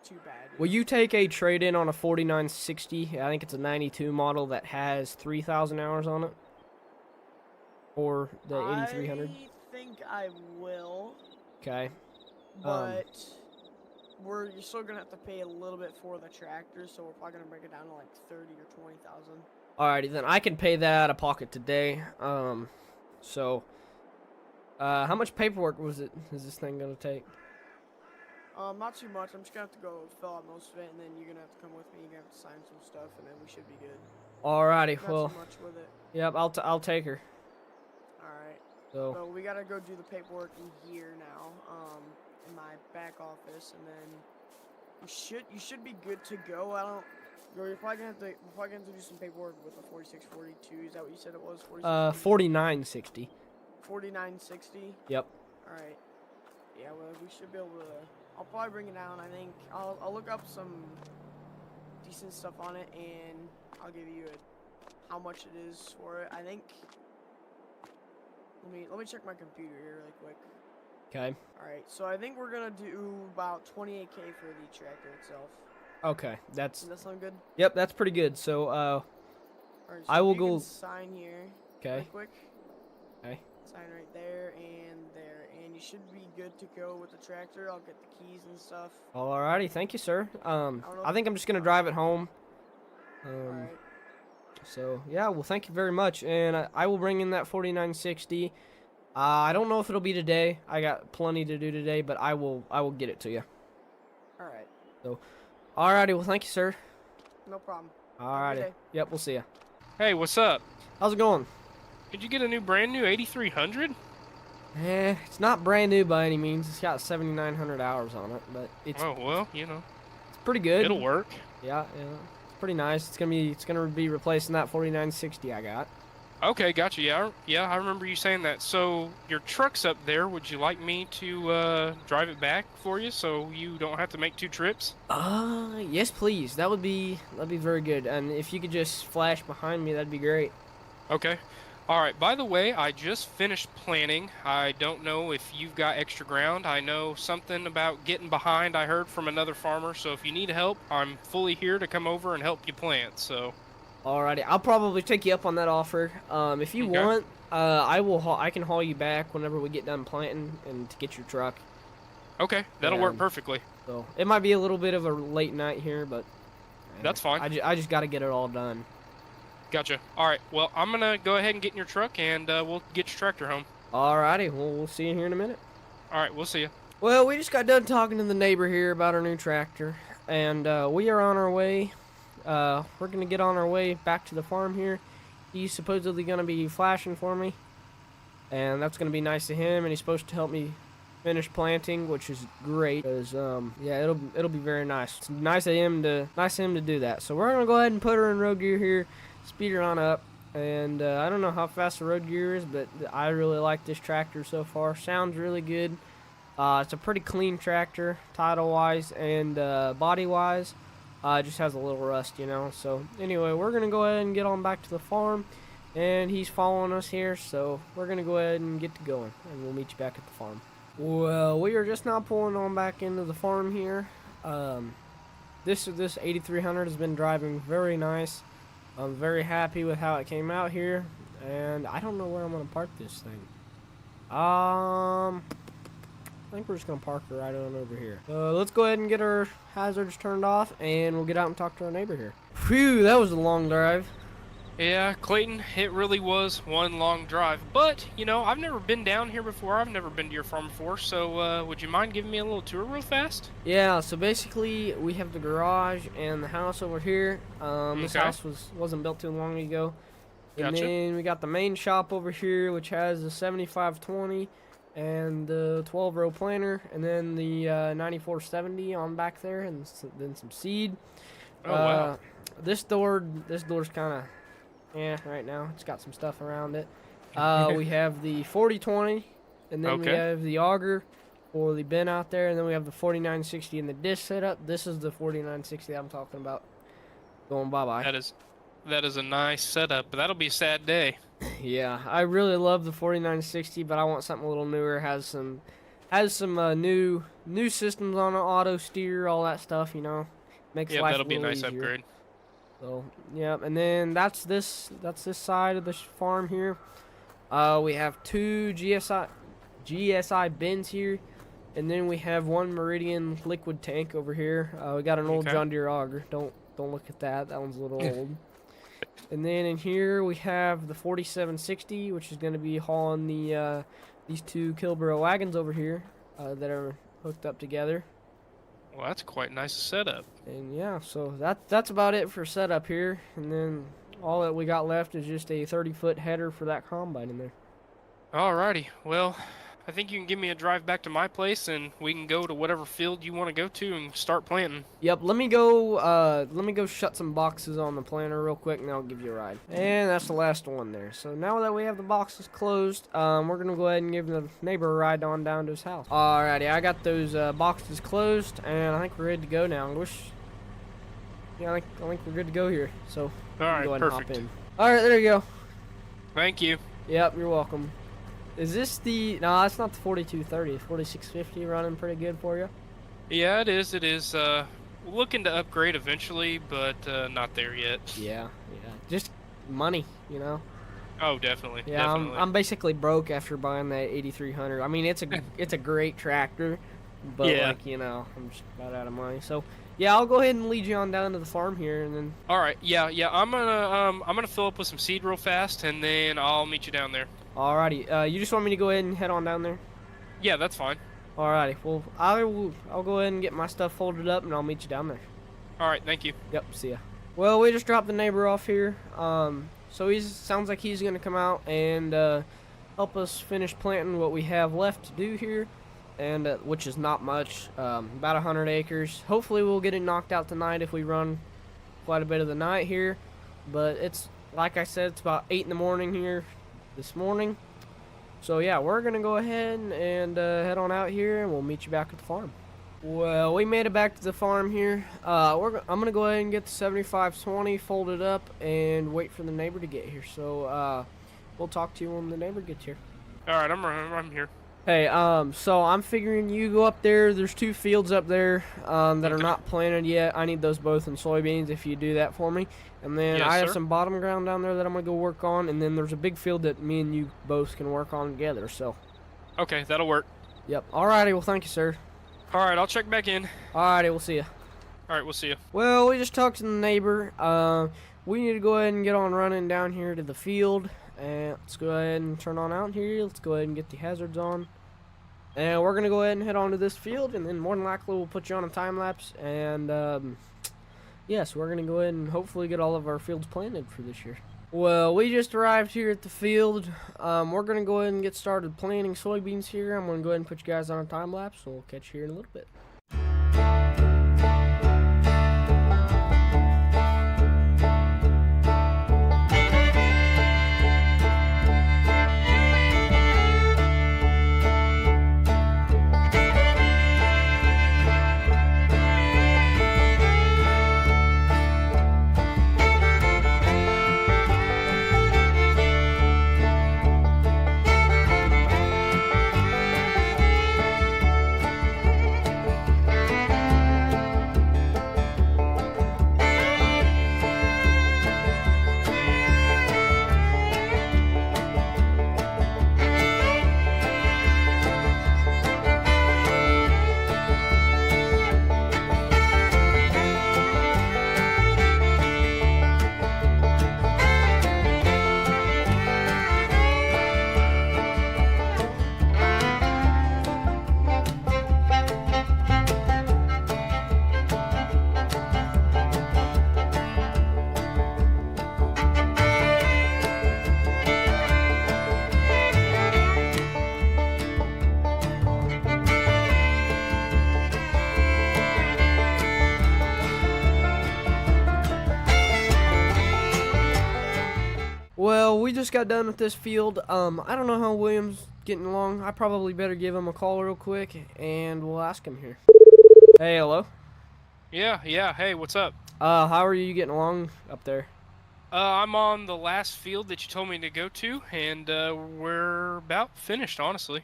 [SPEAKER 4] too bad.
[SPEAKER 1] Will you take a trade-in on a 4960? I think it's a 92 model that has 3,000 hours on it. Or the 8300?
[SPEAKER 4] I think I will.
[SPEAKER 1] Okay.
[SPEAKER 4] But you're still gonna have to pay a little bit for the tractor, so we're probably gonna break it down to like 30 or 20,000.
[SPEAKER 1] Alrighty, then I can pay that out of pocket today. How much paperwork is this thing gonna take?
[SPEAKER 4] Not too much. I'm just gonna have to go fill out most of it, and then you're gonna have to come with me. You're gonna have to sign some stuff, and then we should be good.
[SPEAKER 1] Alrighty,
[SPEAKER 4] Not
[SPEAKER 1] well.
[SPEAKER 4] too much with it.
[SPEAKER 1] Yep, I'll take her.
[SPEAKER 4] All right.
[SPEAKER 1] So
[SPEAKER 4] So we gotta go do the paperwork in here now, in my back office, and then you should be good to go. We're probably gonna have to do some paperwork with the 4642. Is that what you said it was?
[SPEAKER 1] 4960.
[SPEAKER 4] 4960.
[SPEAKER 1] Yep.
[SPEAKER 4] All right. Yeah, well, we should be able to. I'll probably bring it down. I think I'll look up some decent stuff on it, and I'll give you how much it is for it. I think. Let me check my computer here really quick.
[SPEAKER 1] Okay.
[SPEAKER 4] All right. So I think we're gonna do about 28K for the tractor itself.
[SPEAKER 1] Okay,
[SPEAKER 4] Does that sound good?
[SPEAKER 1] Yep, that's pretty good. So
[SPEAKER 4] All right, so
[SPEAKER 1] I will
[SPEAKER 4] you
[SPEAKER 1] go.
[SPEAKER 4] can sign here.
[SPEAKER 1] Okay.
[SPEAKER 4] Really quick.
[SPEAKER 1] Okay.
[SPEAKER 4] Sign right there, and you should be good to go with the tractor. I'll get the keys and stuff.
[SPEAKER 1] Alrighty, thank you, sir. I think I'm just gonna drive it home.
[SPEAKER 4] Alright.
[SPEAKER 1] So yeah, well, thank you very much, and I will bring in that 4960. I don't know if it'll be today. I got plenty to do today, but I will get it to you.
[SPEAKER 4] Alright.
[SPEAKER 1] So, alrighty, well, thank you, sir.
[SPEAKER 4] No problem.
[SPEAKER 1] Alrighty. Yep, we'll see you.
[SPEAKER 3] Hey, what's up?
[SPEAKER 1] How's it going?
[SPEAKER 3] Did you get a brand new 8300?
[SPEAKER 1] It's not brand new by any means. It's got 7,900 hours on it, but it's
[SPEAKER 3] Oh well,
[SPEAKER 1] it's pretty good.
[SPEAKER 3] it'll work.
[SPEAKER 1] Yeah, it's pretty nice. It's gonna be replacing that 4960 I got.
[SPEAKER 3] Okay, gotcha. Yeah, I remember you saying that. So your truck's up there. Would you like me to drive it back for you so you don't have to make 2 trips?
[SPEAKER 1] Yes, please. That'd be very good. And if you could just flash behind me, that'd be great.
[SPEAKER 3] Okay. All right. By the way, I just finished planting. I don't know if you've got extra ground. I know something about getting behind. I heard from another farmer. So if you need help, I'm fully here to come over and help you plant. So.
[SPEAKER 1] Alrighty, I'll probably take you up on that offer. If you
[SPEAKER 3] Okay.
[SPEAKER 1] want, I can haul you back whenever we get done planting and to get your truck.
[SPEAKER 3] Okay, that'll work perfectly.
[SPEAKER 1] So it might be a little bit of a late night here, but
[SPEAKER 3] That's fine.
[SPEAKER 1] I just got to get it all done.
[SPEAKER 3] Gotcha. All right. Well, I'm gonna go ahead and get in your truck, and we'll get your tractor home.
[SPEAKER 1] Alrighty, well, we'll see you here in a minute.
[SPEAKER 3] All right. We'll see you.
[SPEAKER 1] Well, we just got done talking to the neighbor here about our new tractor, and we are on our way. We're gonna get on our way back to the farm here. He's supposedly gonna be flashing for me, and that's gonna be nice of him. And he's supposed to help me finish planting, which is great. Cause yeah, it'll be very nice. It's nice of him to do that. So we're gonna go ahead and put her in road gear here, speed her on up. And I don't know how fast the road gear is, but I really like this tractor so far. Sounds really good. It's a pretty clean tractor, title wise and body wise. It just has a little rust, So anyway, we're gonna go ahead and get on back to the farm, and he's following us here, so we're gonna go ahead and get to going, and we'll meet you back at the farm. Well, we are just now pulling on back into the farm here. This 8300 has been driving very nice. I'm very happy with how it came out here, and I don't know where I'm gonna park this thing. I think we're just going to park her right on over here. Let's go ahead and get our hazards turned off, and we'll get out and talk to our neighbor here. Phew, that was a long drive.
[SPEAKER 3] Yeah, Clayton, it really was one long drive. But, I've never been down here before. I've never been to your farm before. So, would you mind giving me a little tour real fast?
[SPEAKER 1] Yeah, so basically, we have the garage and the house over here. This house wasn't built too long ago. And
[SPEAKER 3] Gotcha.
[SPEAKER 1] then we got the main shop over here, which has a 7520 and the 12-row planter, and then the 9470 on back there, and then some seed.
[SPEAKER 3] Oh wow.
[SPEAKER 1] This door's kind of, right now. It's got some stuff around it. We have the 4020, and then we
[SPEAKER 3] Okay.
[SPEAKER 1] have the auger for the bin out there, and then we have the 4960 and the dish setup. This is the 4960 I'm talking about. Going bye-bye.
[SPEAKER 3] That is a nice setup, but that'll be a sad day.
[SPEAKER 1] Yeah, I really love the 4960, but I want something a little newer. Has some new systems on it, auto steer, all that stuff. You know, makes
[SPEAKER 3] Yeah,
[SPEAKER 1] life
[SPEAKER 3] that'll
[SPEAKER 1] a
[SPEAKER 3] be a
[SPEAKER 1] little
[SPEAKER 3] nice
[SPEAKER 1] easier.
[SPEAKER 3] upgrade.
[SPEAKER 1] So yeah, and then that's this side of the farm here. We have two GSI bins here, and then we have one Meridian liquid tank over here. We got an old
[SPEAKER 3] Okay.
[SPEAKER 1] John Deere auger. Don't look at that. That one's a little old. And then in here we have the 4760, which is going to be hauling the these two Kilboro wagons over here that are hooked up together.
[SPEAKER 3] Well, that's quite a nice setup.
[SPEAKER 1] And yeah, so that's about it for setup here. And then all that we got left is just a 30-foot header for that combine in there.
[SPEAKER 3] Alrighty. Well, I think you can give me a drive back to my place, and we can go to whatever field you want to go to and start planting.
[SPEAKER 1] Yep, let me go shut some boxes on the planter real quick, and I'll give you a ride. And that's the last one there. So now that we have the boxes closed, we're gonna go ahead and give the neighbor a ride on down to his house. Alrighty, I got those boxes closed, and I think we're ready to go now. I think we're good to go here. So
[SPEAKER 3] All
[SPEAKER 1] we
[SPEAKER 3] right,
[SPEAKER 1] can go ahead
[SPEAKER 3] perfect.
[SPEAKER 1] and hop in. Alright, there you go.
[SPEAKER 3] Thank you.
[SPEAKER 1] Yep, you're welcome. Is this the... No, that's not the 4230. 4650 running pretty good for you?
[SPEAKER 3] Yeah, it is. It is. Looking to upgrade eventually, but not there yet.
[SPEAKER 1] Yeah. Just money, you know?
[SPEAKER 3] Oh, definitely.
[SPEAKER 1] Yeah,
[SPEAKER 3] definitely.
[SPEAKER 1] I'm basically broke after buying that 8300. I mean, it's a great tractor, but
[SPEAKER 3] Yeah.
[SPEAKER 1] like, you know, I'm just about out of money. So, yeah, I'll go ahead and lead you on down to the farm here, and then...
[SPEAKER 3] All right. Yeah. I'm gonna fill up with some seed real fast, and then I'll meet you down there.
[SPEAKER 1] Alrighty, you just want me to go ahead and head on down there?
[SPEAKER 3] Yeah, that's fine.
[SPEAKER 1] Alrighty, well, I'll go ahead and get my stuff folded up, and I'll meet you down there.
[SPEAKER 3] All right. Thank you.
[SPEAKER 1] Yep, see ya. Well, we just dropped the neighbor off here. So sounds like he's gonna come out and help us finish planting what we have left to do here, and which is not much, about 100 acres. Hopefully, we'll get it knocked out tonight if we run quite a bit of the night here. But it's like I said, it's about 8 in the morning here this morning. So yeah, we're gonna go ahead and head on out here, and we'll meet you back at the farm. Well, we made it back to the farm here. I'm gonna go ahead and get the 7520 folded up and wait for the neighbor to get here. So we'll talk to you when the neighbor gets here.
[SPEAKER 3] All right. I'm here.
[SPEAKER 1] Hey, so I'm figuring you go up there. There's two fields up there that are
[SPEAKER 3] Okay.
[SPEAKER 1] not planted yet. I need those both in soybeans if you do that for me. And then
[SPEAKER 3] Yes,
[SPEAKER 1] I have
[SPEAKER 3] sir.
[SPEAKER 1] some bottom ground down there that I'm gonna go work on. And then there's a big field that me and you both can work on together. So,
[SPEAKER 3] Okay, that'll work.
[SPEAKER 1] yep. Alrighty. Well, thank you, sir.
[SPEAKER 3] All right. I'll check back in.
[SPEAKER 1] Alrighty. We'll see you.
[SPEAKER 3] All right. We'll see you.
[SPEAKER 1] Well, we just talked to the neighbor. We need to go ahead and get on running down here to the field. And let's go ahead and turn on out here. Let's go ahead and get the hazards on. And we're going to go ahead and head on to this field. And then more than likely we'll put you on a time lapse. And yes, we're going to go ahead and hopefully get all of our fields planted for this year. Well, we just arrived here at the field. We're going to go ahead and get started planting soybeans here. I'm going to go ahead and put you guys on a time lapse. So we'll catch you here in a little bit. got done with this field. I don't know how William's getting along. I probably better give him a call real quick, and we'll ask him here. Hey, hello.
[SPEAKER 3] Yeah. Hey, what's up?
[SPEAKER 1] How are you getting along up there?
[SPEAKER 3] I'm on the last field that you told me to go to, and we're about finished, honestly.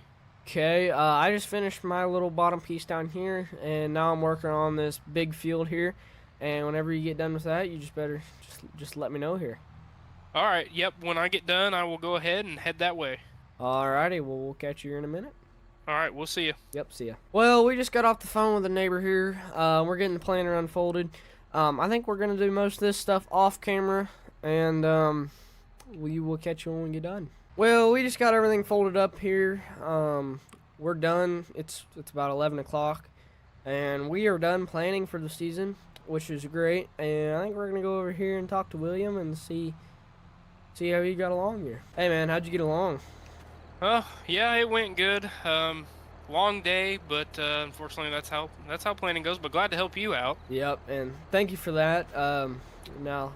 [SPEAKER 1] Okay, I just finished my little bottom piece down here, and now I'm working on this big field here. And whenever you get done with that, you just better just let me know here.
[SPEAKER 3] All right. Yep. When I get done, I will go ahead and head that way.
[SPEAKER 1] Alrighty, well, we'll catch you here in a minute.
[SPEAKER 3] All right. We'll see you.
[SPEAKER 1] Yep, see ya. Well, we just got off the phone with a neighbor here. We're getting the planter unfolded. I think we're gonna do most of this stuff off camera, and we will catch you when we get done. Well, we just got everything folded up here. We're done. It's about 11 o'clock, and we are done planning for the season, which is great. And I think we're gonna go over here and talk to William and see how he got along here. Hey man, how'd you get along?
[SPEAKER 3] Yeah, it went good. Long day, but unfortunately that's how planning goes. But glad to help you out.
[SPEAKER 1] Yep, and thank you for that. Now,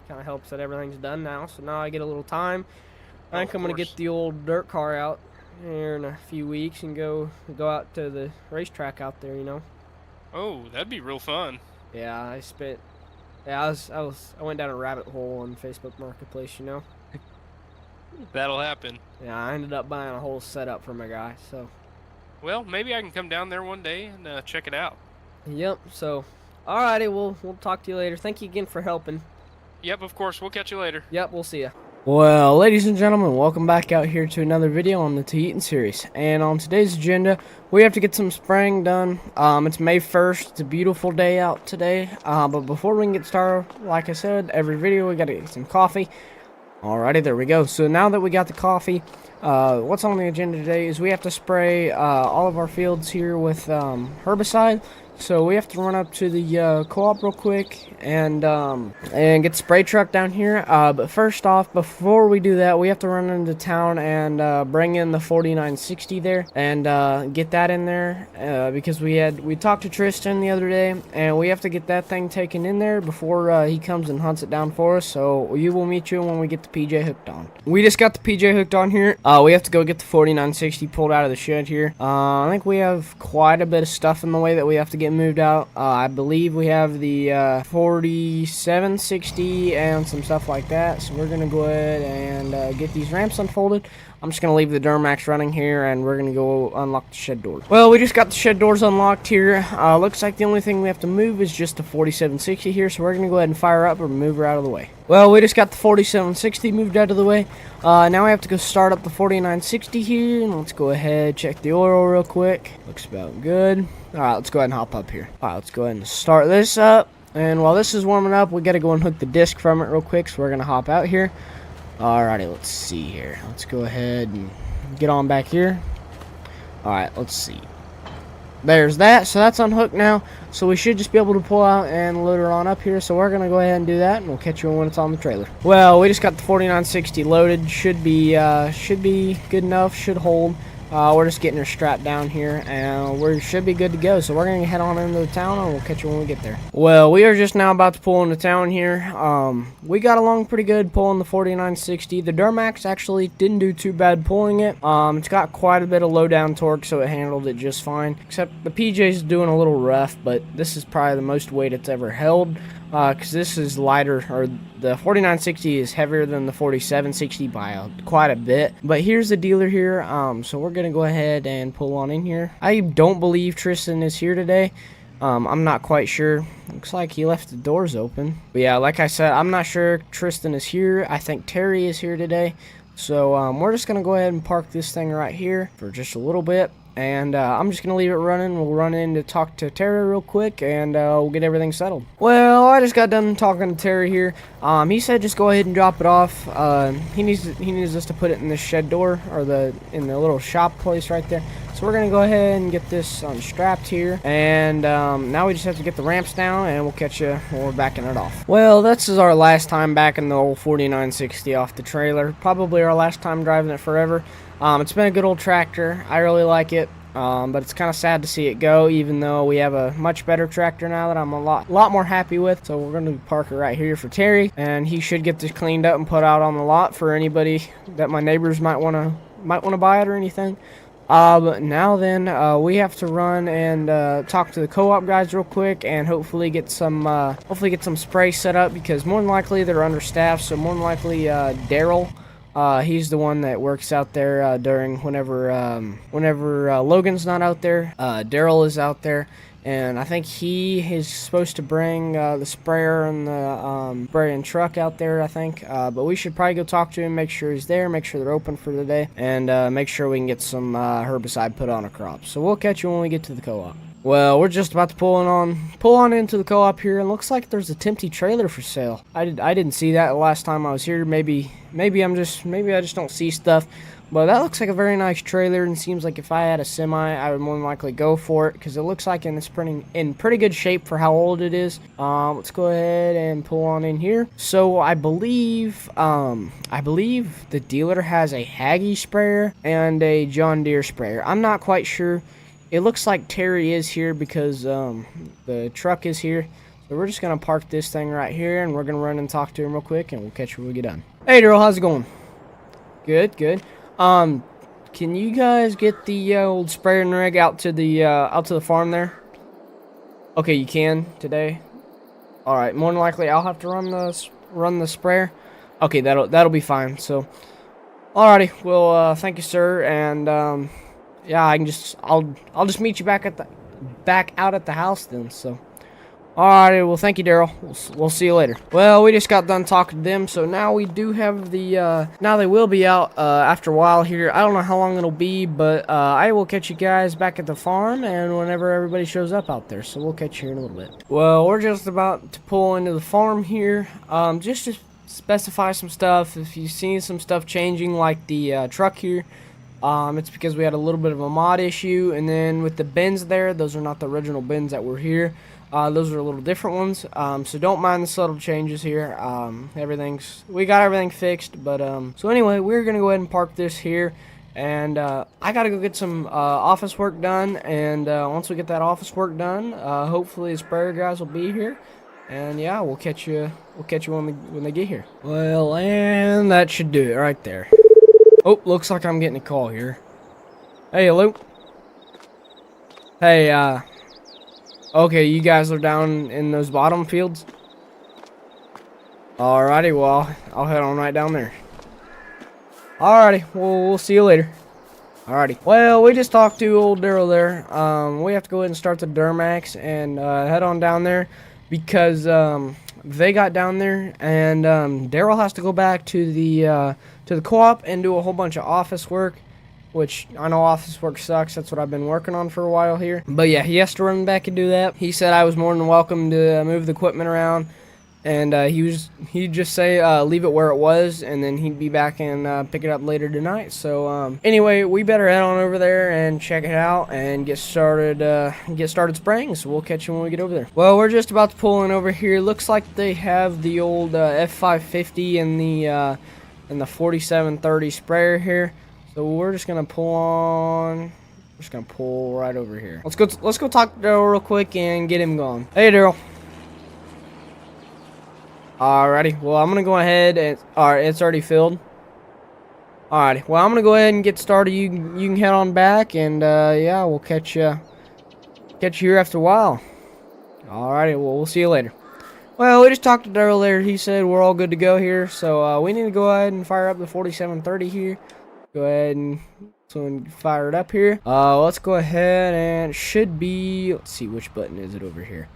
[SPEAKER 1] kind of helps that everything's done now. So now I get a little time. I think I'm gonna get the old dirt car out here in a few weeks and go out to the racetrack out there. You know.
[SPEAKER 3] Oh, that'd be real fun.
[SPEAKER 1] Yeah, I went down a rabbit hole on Facebook Marketplace. You know.
[SPEAKER 3] That'll happen.
[SPEAKER 1] Yeah, I ended up buying a whole setup for my guy. So.
[SPEAKER 3] Well, maybe I can come down there one day and check it out.
[SPEAKER 1] Yep. So, alrighty, we'll talk to you later. Thank you again for helping.
[SPEAKER 3] Yep, of course. We'll catch you later.
[SPEAKER 1] Yep, we'll see ya. Well, ladies and gentlemen, welcome back out here to another video on the Tahitian series. And on today's agenda, we have to get some spraying done. It's May 1st. It's a beautiful day out today. But before we can get started, like I said, every video we got to get some coffee. Alrighty, there we go. So now that we got the coffee, what's on the agenda today is we have to spray all of our fields here with herbicide. So we have to run up to the co-op real quick and get the spray truck down here. But first off, before we do that, we have to run into town and bring in the 4960 there and get that in there because we talked to Tristan the other day, and we have to get that thing taken in there before he comes and hunts it down for us. So we will meet you when we get the PJ hooked on. We just got the PJ hooked on here. We have to go get the 4960 pulled out of the shed here. I think we have quite a bit of stuff in the way that we have to get moved out. I believe we have the 4760 and some stuff like that. So we're gonna go ahead and get these ramps unfolded. I'm just gonna leave the Duramax running here, and we're gonna go unlock the shed doors. Well, we just got the shed doors unlocked here. Looks like the only thing we have to move is just the 4760 here. So we're gonna go ahead and fire up or move her out of the way. Well, we just got the 4760 moved out of the way. Now we have to go start up the 4960 here, and let's go ahead check the oil real quick. Looks about good. Alright, let's go ahead and hop up here. Alright, let's go ahead and start this up. And while this is warming up, we got to go and hook the disc from it real quick, so we're going to hop out here. Alrighty, let's see here. Let's go ahead and get on back here. Alright, let's see. There's that, so that's unhooked now. So we should just be able to pull out and load her on up here. So we're going to go ahead and do that, and we'll catch you when it's on the trailer. Well, we just got the 4960 loaded. Should be good enough, should hold. We're just getting her strapped down here, and we should be good to go. So we're going to head on into the town, and we'll catch you when we get there. Well, we are just now about to pull into town here. We got along pretty good pulling the 4960. The Duramax actually didn't do too bad pulling it. It's got quite a bit of low down torque, so it handled it just fine. Except the PJ's doing a little rough, but this is probably the most weight it's ever held. Because this is lighter, or the 4960 is heavier than the 4760 by quite a bit. But here's the dealer here, so we're going to go ahead and pull on in here. I don't believe Tristan is here today. I'm not quite sure. Looks like he left the doors open. But yeah, like I said, I'm not sure Tristan is here. I think Terry is here today. So we're just going to go ahead and park this thing right here for just a little bit. And I'm just going to leave it running. We'll run in to talk to Terry real quick, and we'll get everything settled. Well, I just got done talking to Terry here. He said just go ahead and drop it off. He needs us to put it in the shed door, or in the little shop place right there. So we're going to go ahead and get this unstrapped here. And now we just have to get the ramps down, and we'll catch you when we're backing it off. Well, this is our last time backing the old 4960 off the trailer. Probably our last time driving it forever. It's been a good old tractor. I really like it. But it's kind of sad to see it go, even though we have a much better tractor now that I'm a lot more happy with. So we're going to park it right here for Terry, and he should get this cleaned up and put out on the lot for anybody that my neighbors might want to buy it or anything. But now then, we have to run and talk to the co-op guys real quick, and hopefully get some spray set up, because more than likely they're understaffed. So more than likely, Daryl, he's the one that works out there during whenever Logan's not out there. Daryl is out there. And I think he is supposed to bring the sprayer and the spraying truck out there, I think. But we should probably go talk to him, make sure he's there, make sure they're open for the day, and make sure we can get some herbicide put on a crop. So we'll catch you when we get to the co-op. Well, we're just about to pull on into the co-op here, and looks like there's a Tempty trailer for sale. I didn't see that last time I was here. Maybe I just don't see stuff. But that looks like a very nice trailer, and seems like if I had a semi, I would more than likely go for it, because it looks like it's in pretty good shape for how old it is. Let's go ahead and pull on in here. So I believe the dealer has a Haggy sprayer and a John Deere sprayer. I'm not quite sure. It looks like Terry is here because the truck is here. So we're just gonna park this thing right here, and we're gonna run and talk to him real quick, and we'll catch you when we get done. Hey, Daryl, how's it going? Good. Can you guys get the old spraying rig out to the farm there? Okay, you can today. All right, more than likely I'll have to run the sprayer. Okay, that'll be fine. So, alrighty. Well, thank you, sir. And yeah, I'll just meet you back out at the house then. So. Alrighty, well, thank you, Daryl. We'll see you later. Well, we just got done talking to them, so now we do have now they will be out after a while here. I don't know how long it'll be, but I will catch you guys back at the farm and whenever everybody shows up out there, so we'll catch you here in a little bit. Well, we're just about to pull into the farm here, just to specify some stuff. If you've seen some stuff changing, like the truck here, it's because we had a little bit of a mod issue, and then with the bins there, those are not the original bins that were here. Those are a little different ones, so don't mind the subtle changes here. We got everything fixed, but so anyway, we're gonna go ahead and park this here, and I gotta go get some office work done, and once we get that office work done, hopefully the sprayer guys will be here, and yeah, we'll catch you when they get here. Well, and that should do it right there. Oh, looks like I'm getting a call here. Hey, Luke. Hey, okay, you guys are down in those bottom fields? Alrighty, well, I'll head on right down there. Alrighty, well, we'll see you later. Alrighty. Well, we just talked to old Daryl there. We have to go ahead and start the Duramax and head on down there because they got down there, and Daryl has to go back to the co-op and do a whole bunch of office work. Which, I know office work sucks. That's what I've been working on for a while here. But yeah, he has to run back and do that. He said I was more than welcome to move the equipment around. And he'd just say leave it where it was. And then he'd be back and pick it up later tonight. So anyway, we better head on over there and check it out. And get started spraying. So we'll catch you when we get over there. Well, we're just about to pull in over here. Looks like they have the old F550 and the 4730 sprayer here. So we're just gonna pull right over here. Let's go talk to Daryl real quick and get him going. Hey, Daryl. Alrighty, well, I'm gonna go ahead and alright, it's already filled. Alrighty, well, I'm gonna go ahead and get started. You can head on back, and yeah, we'll catch you here after a while. Alrighty, well, we'll see you later. Well, we just talked to Daryl there. He said we're all good to go here, so we need to go ahead and fire up the 4730 here. Go ahead and fire it up here. Let's go ahead, and it should be, let's see, which button is it over here?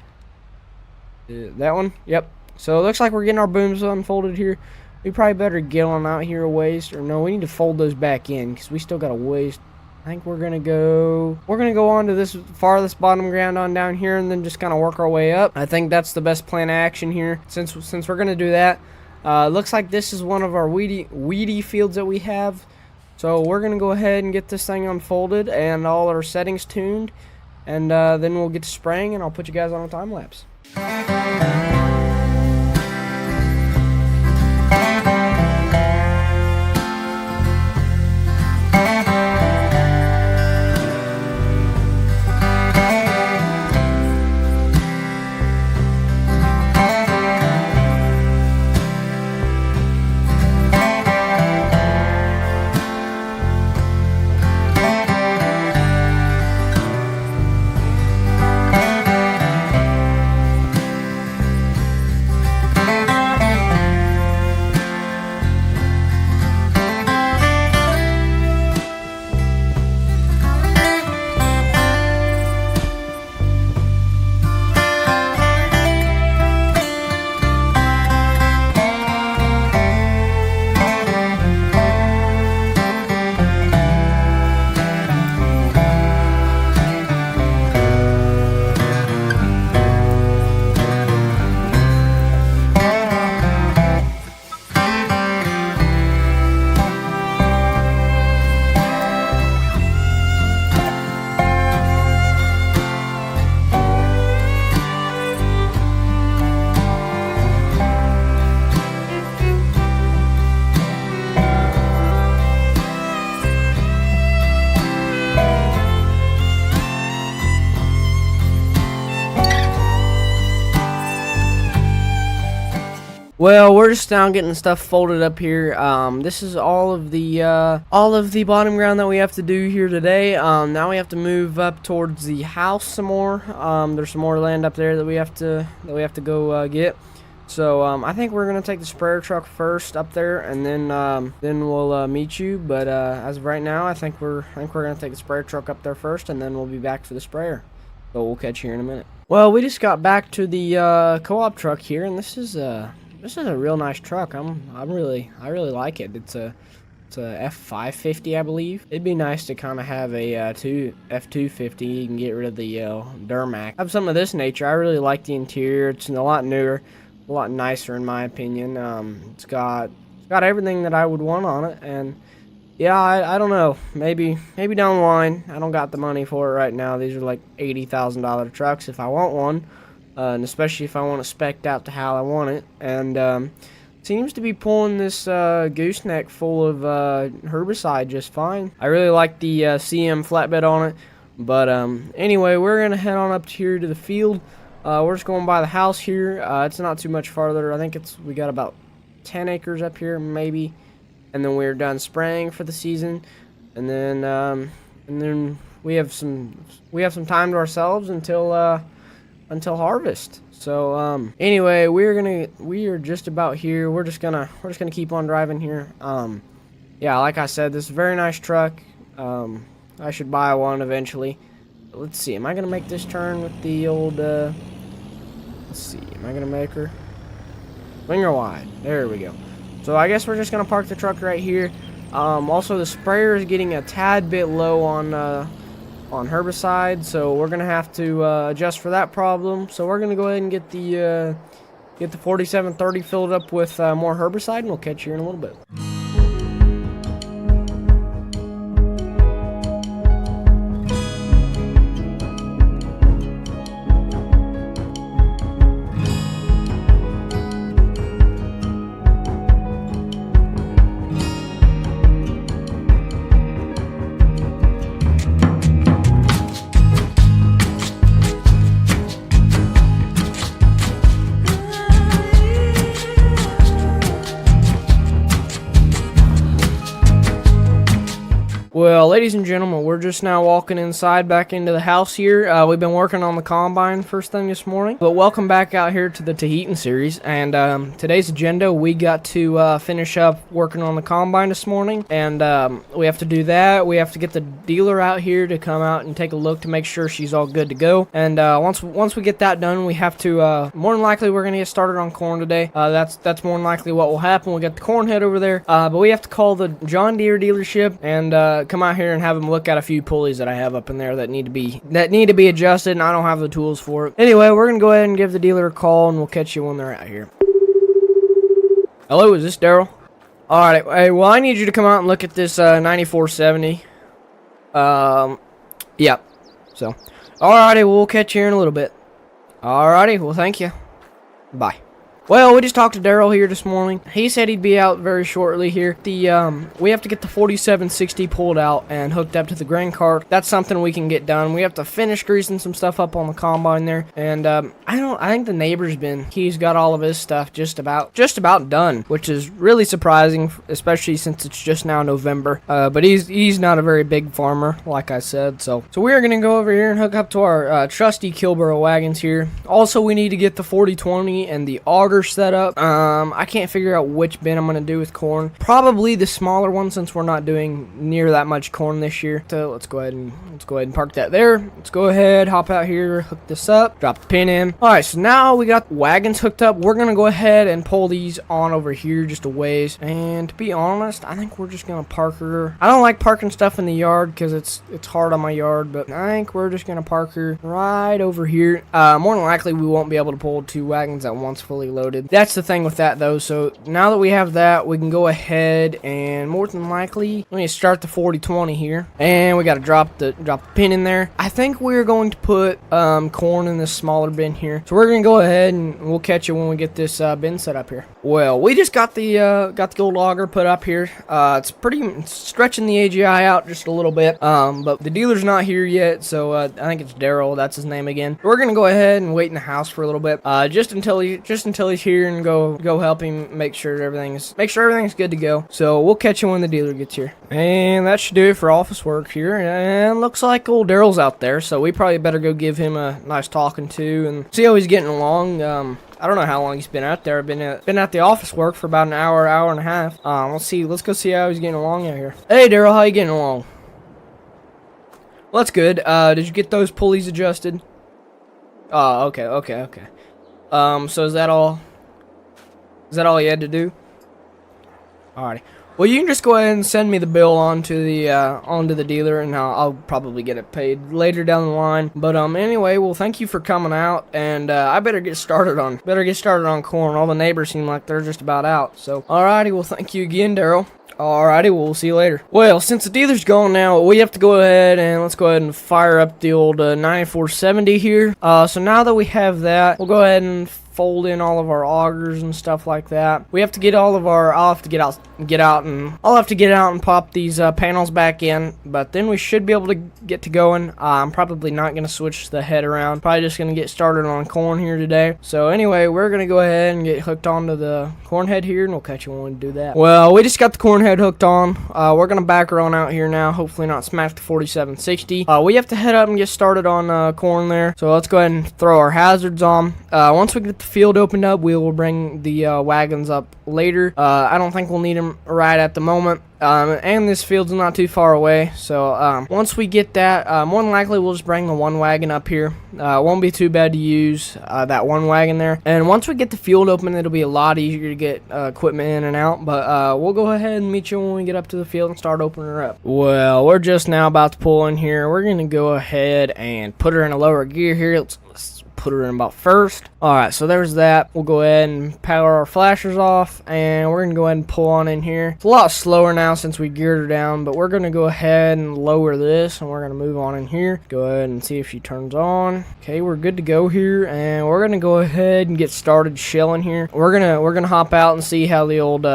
[SPEAKER 1] That one? Yep. So it looks like we're getting our booms unfolded here. We probably better get on out here a ways, or no, we need to fold those back in because we still got a ways. I think we're gonna go on to this farthest bottom ground on down here, and then just kind of work our way up. I think that's the best plan of action here. Since we're gonna do that, looks like this is one of our weedy fields that we have. So we're going to go ahead and get this thing unfolded and all our settings tuned. And then we'll get to spraying, and I'll put you guys on a time lapse. Well, we're just now getting stuff folded up here. This is all of the bottom ground that we have to do here today. Now we have to move up towards the house some more. There's some more land up there that we have to go get. So I think we're gonna take the sprayer truck first up there, and then we'll meet you. But as of right now, I think we're gonna take the sprayer truck up there first, and then we'll be back for the sprayer. So we'll catch you here in a minute. Well, we just got back to the co-op truck here, and this is a real nice truck. I really like it. It's a F550, I believe. It'd be nice to kind of have a F250. You can get rid of the Duramax. Have some of this nature. I really like the interior. It's a lot newer, a lot nicer in my opinion. It's got everything that I would want on it, and yeah, I don't know. Maybe down the line. I don't got the money for it right now. These are like $80,000 trucks if I want one. And especially if I want it spec'd out to how I want it. And seems to be pulling this gooseneck full of herbicide just fine. I really like the CM flatbed on it. But anyway, we're going to head on up here to the field. We're just going by the house here. It's not too much farther. I think we got about 10 acres up here maybe. And then we're done spraying for the season. And then we have some time to ourselves until harvest. So anyway, we are just about here. We're just gonna keep on driving here. Yeah, like I said, this is a very nice truck. I should buy one eventually. But let's see, am I gonna make this turn with the old let's see, am I gonna make her winger wide? There we go. So I guess we're just gonna park the truck right here. Also the sprayer is getting a tad bit low on herbicide, so we're gonna have to adjust for that problem. So we're gonna go ahead and get the 4730 filled up with more herbicide, and we'll catch you in a little bit. Well, ladies and gentlemen, we're just now walking inside back into the house here. We've been working on the combine first thing this morning. But welcome back out here to the Tahitian series. And today's agenda, we got to finish up working on the combine this morning. And we have to do that. We have to get the dealer out here to come out and take a look to make sure she's all good to go. And once we get that done, we have to, more than likely, we're going to get started on corn today. That's more than likely what will happen. We'll get the corn head over there. But we have to call the John Deere dealership and come out here and have them look at a few pulleys that I have up in there that need to be adjusted, and I don't have the tools for it. Anyway, we're gonna go ahead and give the dealer a call, and we'll catch you when they're out here. Hello, is this Daryl? All right. Hey, well, I need you to come out and look at this 9470. Yep. So, alrighty, we'll catch you in a little bit. Alrighty, well, thank you. Bye. Well, we just talked to Daryl here this morning. He said he'd be out very shortly here. We have to get the 4760 pulled out and hooked up to the grain cart. That's something we can get done. We have to finish greasing some stuff up on the combine there. And I think the neighbor's he's got all of his stuff just about done, which is really surprising, especially since it's just now November. But he's not a very big farmer, like I said. So we're gonna go over here and hook up to our trusty Kilboro wagons here. Also, we need to get the 4020 and the auger set up. I can't figure out which bin I'm gonna do with corn. Probably the smaller one, since we're not doing near that much corn this year. So let's go ahead and park that there. Let's go ahead, hop out here, hook this up, drop the pin in. All right, so now we got wagons hooked up. We're gonna go ahead and pull these on over here just a ways. And to be honest, I think we're just gonna park her. I don't like parking stuff in the yard because it's hard on my yard, but I think we're just gonna park her right over here. More than likely, we won't be able to pull two wagons at once fully loaded. That's the thing with that though. So now that we have that, we can go ahead and more than likely we need to start the 4020 here, and we got to drop the pin in there. I think we're going to put corn in this smaller bin here, so we're gonna go ahead and we'll catch you when we get this bin set up here. Well, we just got the old auger put up here. It's stretching the AGI out just a little bit, but the dealer's not here yet, so I think it's Daryl, that's his name again. We're gonna go ahead and wait in the house for a little bit, just until he Riley's here and go help him make sure everything's good to go. So we'll catch him when the dealer gets here. And that should do it for office work here. And looks like old Daryl's out there, so we probably better go give him a nice talking to and see how he's getting along. I don't know how long he's been out there. I've been at the office work for about an hour and a half. Let's go see how he's getting along out here. Hey Daryl, how you getting along? Well, that's good. Did you get those pulleys adjusted? Oh, okay. So is that all? Is that all you had to do? Alrighty. Well, you can just go ahead and send me the bill onto the dealer, and I'll probably get it paid later down the line. But anyway, well, thank you for coming out, and I better get started on corn. All the neighbors seem like they're just about out. So, alrighty. Well, thank you again, Daryl. Alrighty, well, we'll see you later. Well, since the dealer's gone now, we have to go ahead and fire up the old 9470 here. So now that we have that, we'll go ahead and fold in all of our augers and stuff like that. We have to get all of our, I'll have to get out and pop these panels back in, but then we should be able to get to going. I'm probably not going to switch the head around. Probably just going to get started on corn here today. So anyway, we're going to go ahead and get hooked onto the corn head here, and we'll catch you when we do that. Well, we just got the corn head hooked on. We're going to back her on out here now, hopefully not smash the 4760. We have to head up and get started on corn there. So let's go ahead and throw our hazards on. Once we get the field opened up, we will bring the wagons up later. I don't think we'll need them right at the moment. And this field's not too far away, so once we get that, more than likely we'll just bring the one wagon up here. Won't be too bad to use that one wagon there. And once we get the field open, it'll be a lot easier to get equipment in and out. But we'll go ahead and meet you when we get up to the field and start opening her up. Well, we're just now about to pull in here. We're gonna go ahead and put her in a lower gear here. Let's put her in about first. Alright, so there's that. We'll go ahead and power our flashers off, and we're gonna go ahead and pull on in here. It's a lot slower now since we geared her down, but we're gonna go ahead and lower this, and we're gonna move on in here. Go ahead and see if she turns on. Okay, we're good to go here, and we're gonna go ahead and get started shelling here. We're gonna hop out and see how the old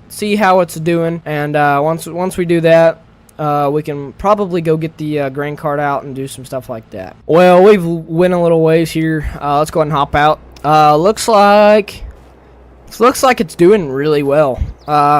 [SPEAKER 1] see how it's doing, and once we do that, we can probably go get the grain cart out and do some stuff like that. Well, we've went a little ways here. Let's go ahead and hop out. Looks like it's doing really well.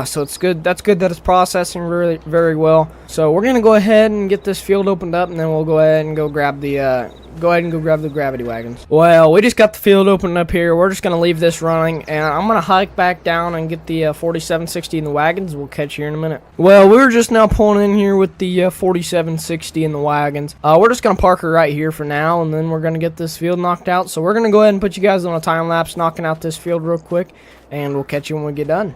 [SPEAKER 1] So it's good. That's good that it's processing really very well. So we're gonna go ahead and get this field opened up, and then we'll go ahead and go grab the gravity wagons. Well, we just got the field opened up here. We're just gonna leave this running, and I'm gonna hike back down and get the 4760 in the wagons. We'll catch you in a minute. Well, we're just now pulling in here with the 4760 in the wagons. We're just gonna park her right here for now, and then we're gonna get this field knocked out. So we're gonna go ahead and put you guys on a time lapse knocking out this field real quick, and we'll catch you when we get done.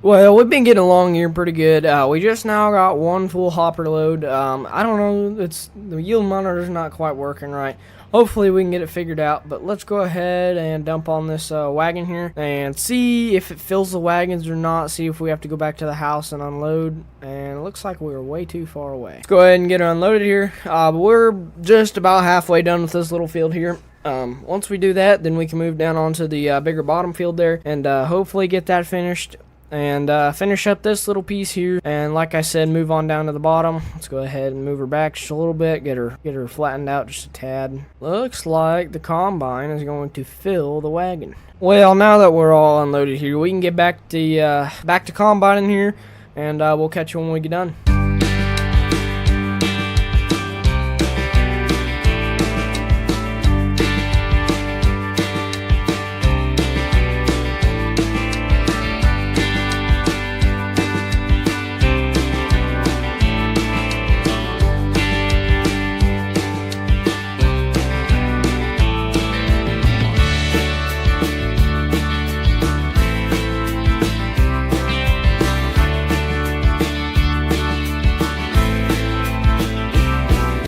[SPEAKER 1] Well, we've been getting along here pretty good. We just now got one full hopper load. I don't know, the yield monitor's not quite working right. Hopefully we can get it figured out, but let's go ahead and dump on this wagon here and see if it fills the wagons or not, see if we have to go back to the house and unload, and it looks like we're way too far away. Let's go ahead and get it unloaded here. But we're just about halfway done with this little field here. Once we do that, then we can move down onto the bigger bottom field there and hopefully get that finished. and finish up this little piece here. And like I said, move on down to the bottom. Let's go ahead and move her back just a little bit, get her flattened out just a tad. Looks like the combine is going to fill the wagon. Well, now that we're all unloaded here, we can get back to combining here, and we'll catch you when we get done.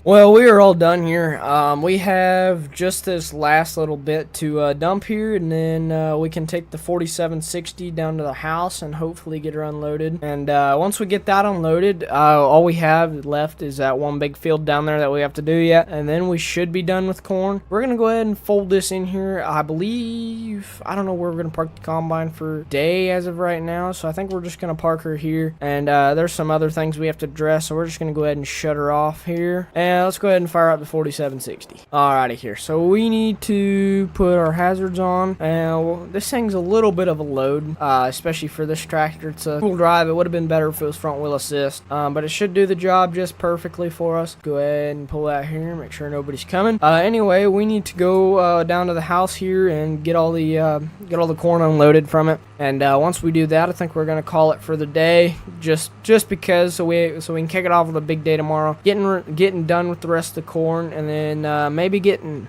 [SPEAKER 1] Well, we are all done here. We have just this last little bit to dump here, and then we can take the 4760 down to the house and hopefully get her unloaded. And once we get that unloaded, all we have left is that one big field down there that we have to do yet, and then we should be done with corn. We're gonna go ahead and fold this in here. I believe, I don't know where we're gonna park the combine for day as of right now, so I think we're just gonna park her here. And there's some other things we have to address, so we're just gonna go ahead and shut her off here. And let's go ahead and fire up the 4760. Alrighty here. So we need to put our hazards on. And well, this thing's a little bit of a load, especially for this tractor. It's a full drive. It would have been better if it was front wheel assist, but it should do the job just perfectly for us. Go ahead and pull that here. Make sure nobody's coming. Anyway, we need to go down to the house here and get all the corn unloaded from it. And once we do that, I think we're gonna call it for the day, just because so we can kick it off with a big day tomorrow. Getting done with the rest of the corn, and then maybe getting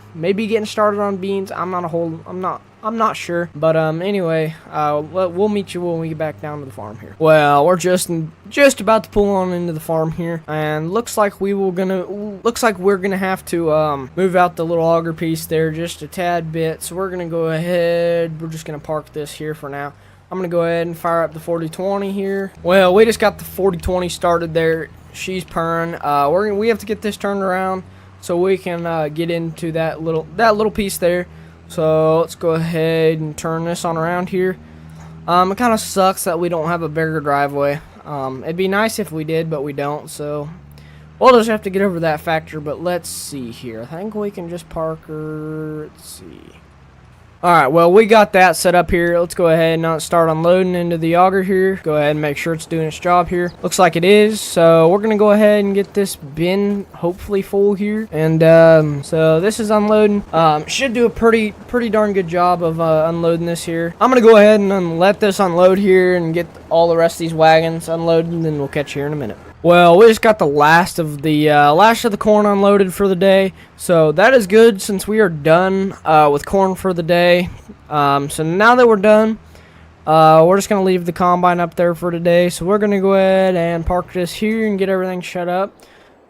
[SPEAKER 1] started on beans. I'm not sure, but anyway, we'll meet you when we get back down to the farm here. Well, we're just about to pull on into the farm here, and looks like we're gonna have to move out the little auger piece there just a tad bit. So we're gonna go ahead. We're just gonna park this here for now. I'm gonna go ahead and fire up the 4020 here. Well, we just got the 4020 started there. She's purring. We have to get this turned around so we can get into that little piece there. So let's go ahead and turn this on around here. It kind of sucks that we don't have a bigger driveway. It'd be nice if we did, but we don't. So we'll just have to get over that factor. But let's see here. I think we can just park her. Let's see. Alright, well, we got that set up here. Let's go ahead and start unloading into the auger here. Go ahead and make sure it's doing its job here. Looks like it is. So we're going to go ahead and get this bin hopefully full here. And so this is unloading. Should do a pretty darn good job of unloading this here. I'm going to go ahead and let this unload here and get all the rest of these wagons unloaded, and then we'll catch you here in a minute. Well, we just got the last of the corn unloaded for the day, so that is good since we are done with corn for the day. So now that we're done, we're just gonna leave the combine up there for today. So we're gonna go ahead and park this here and get everything shut up,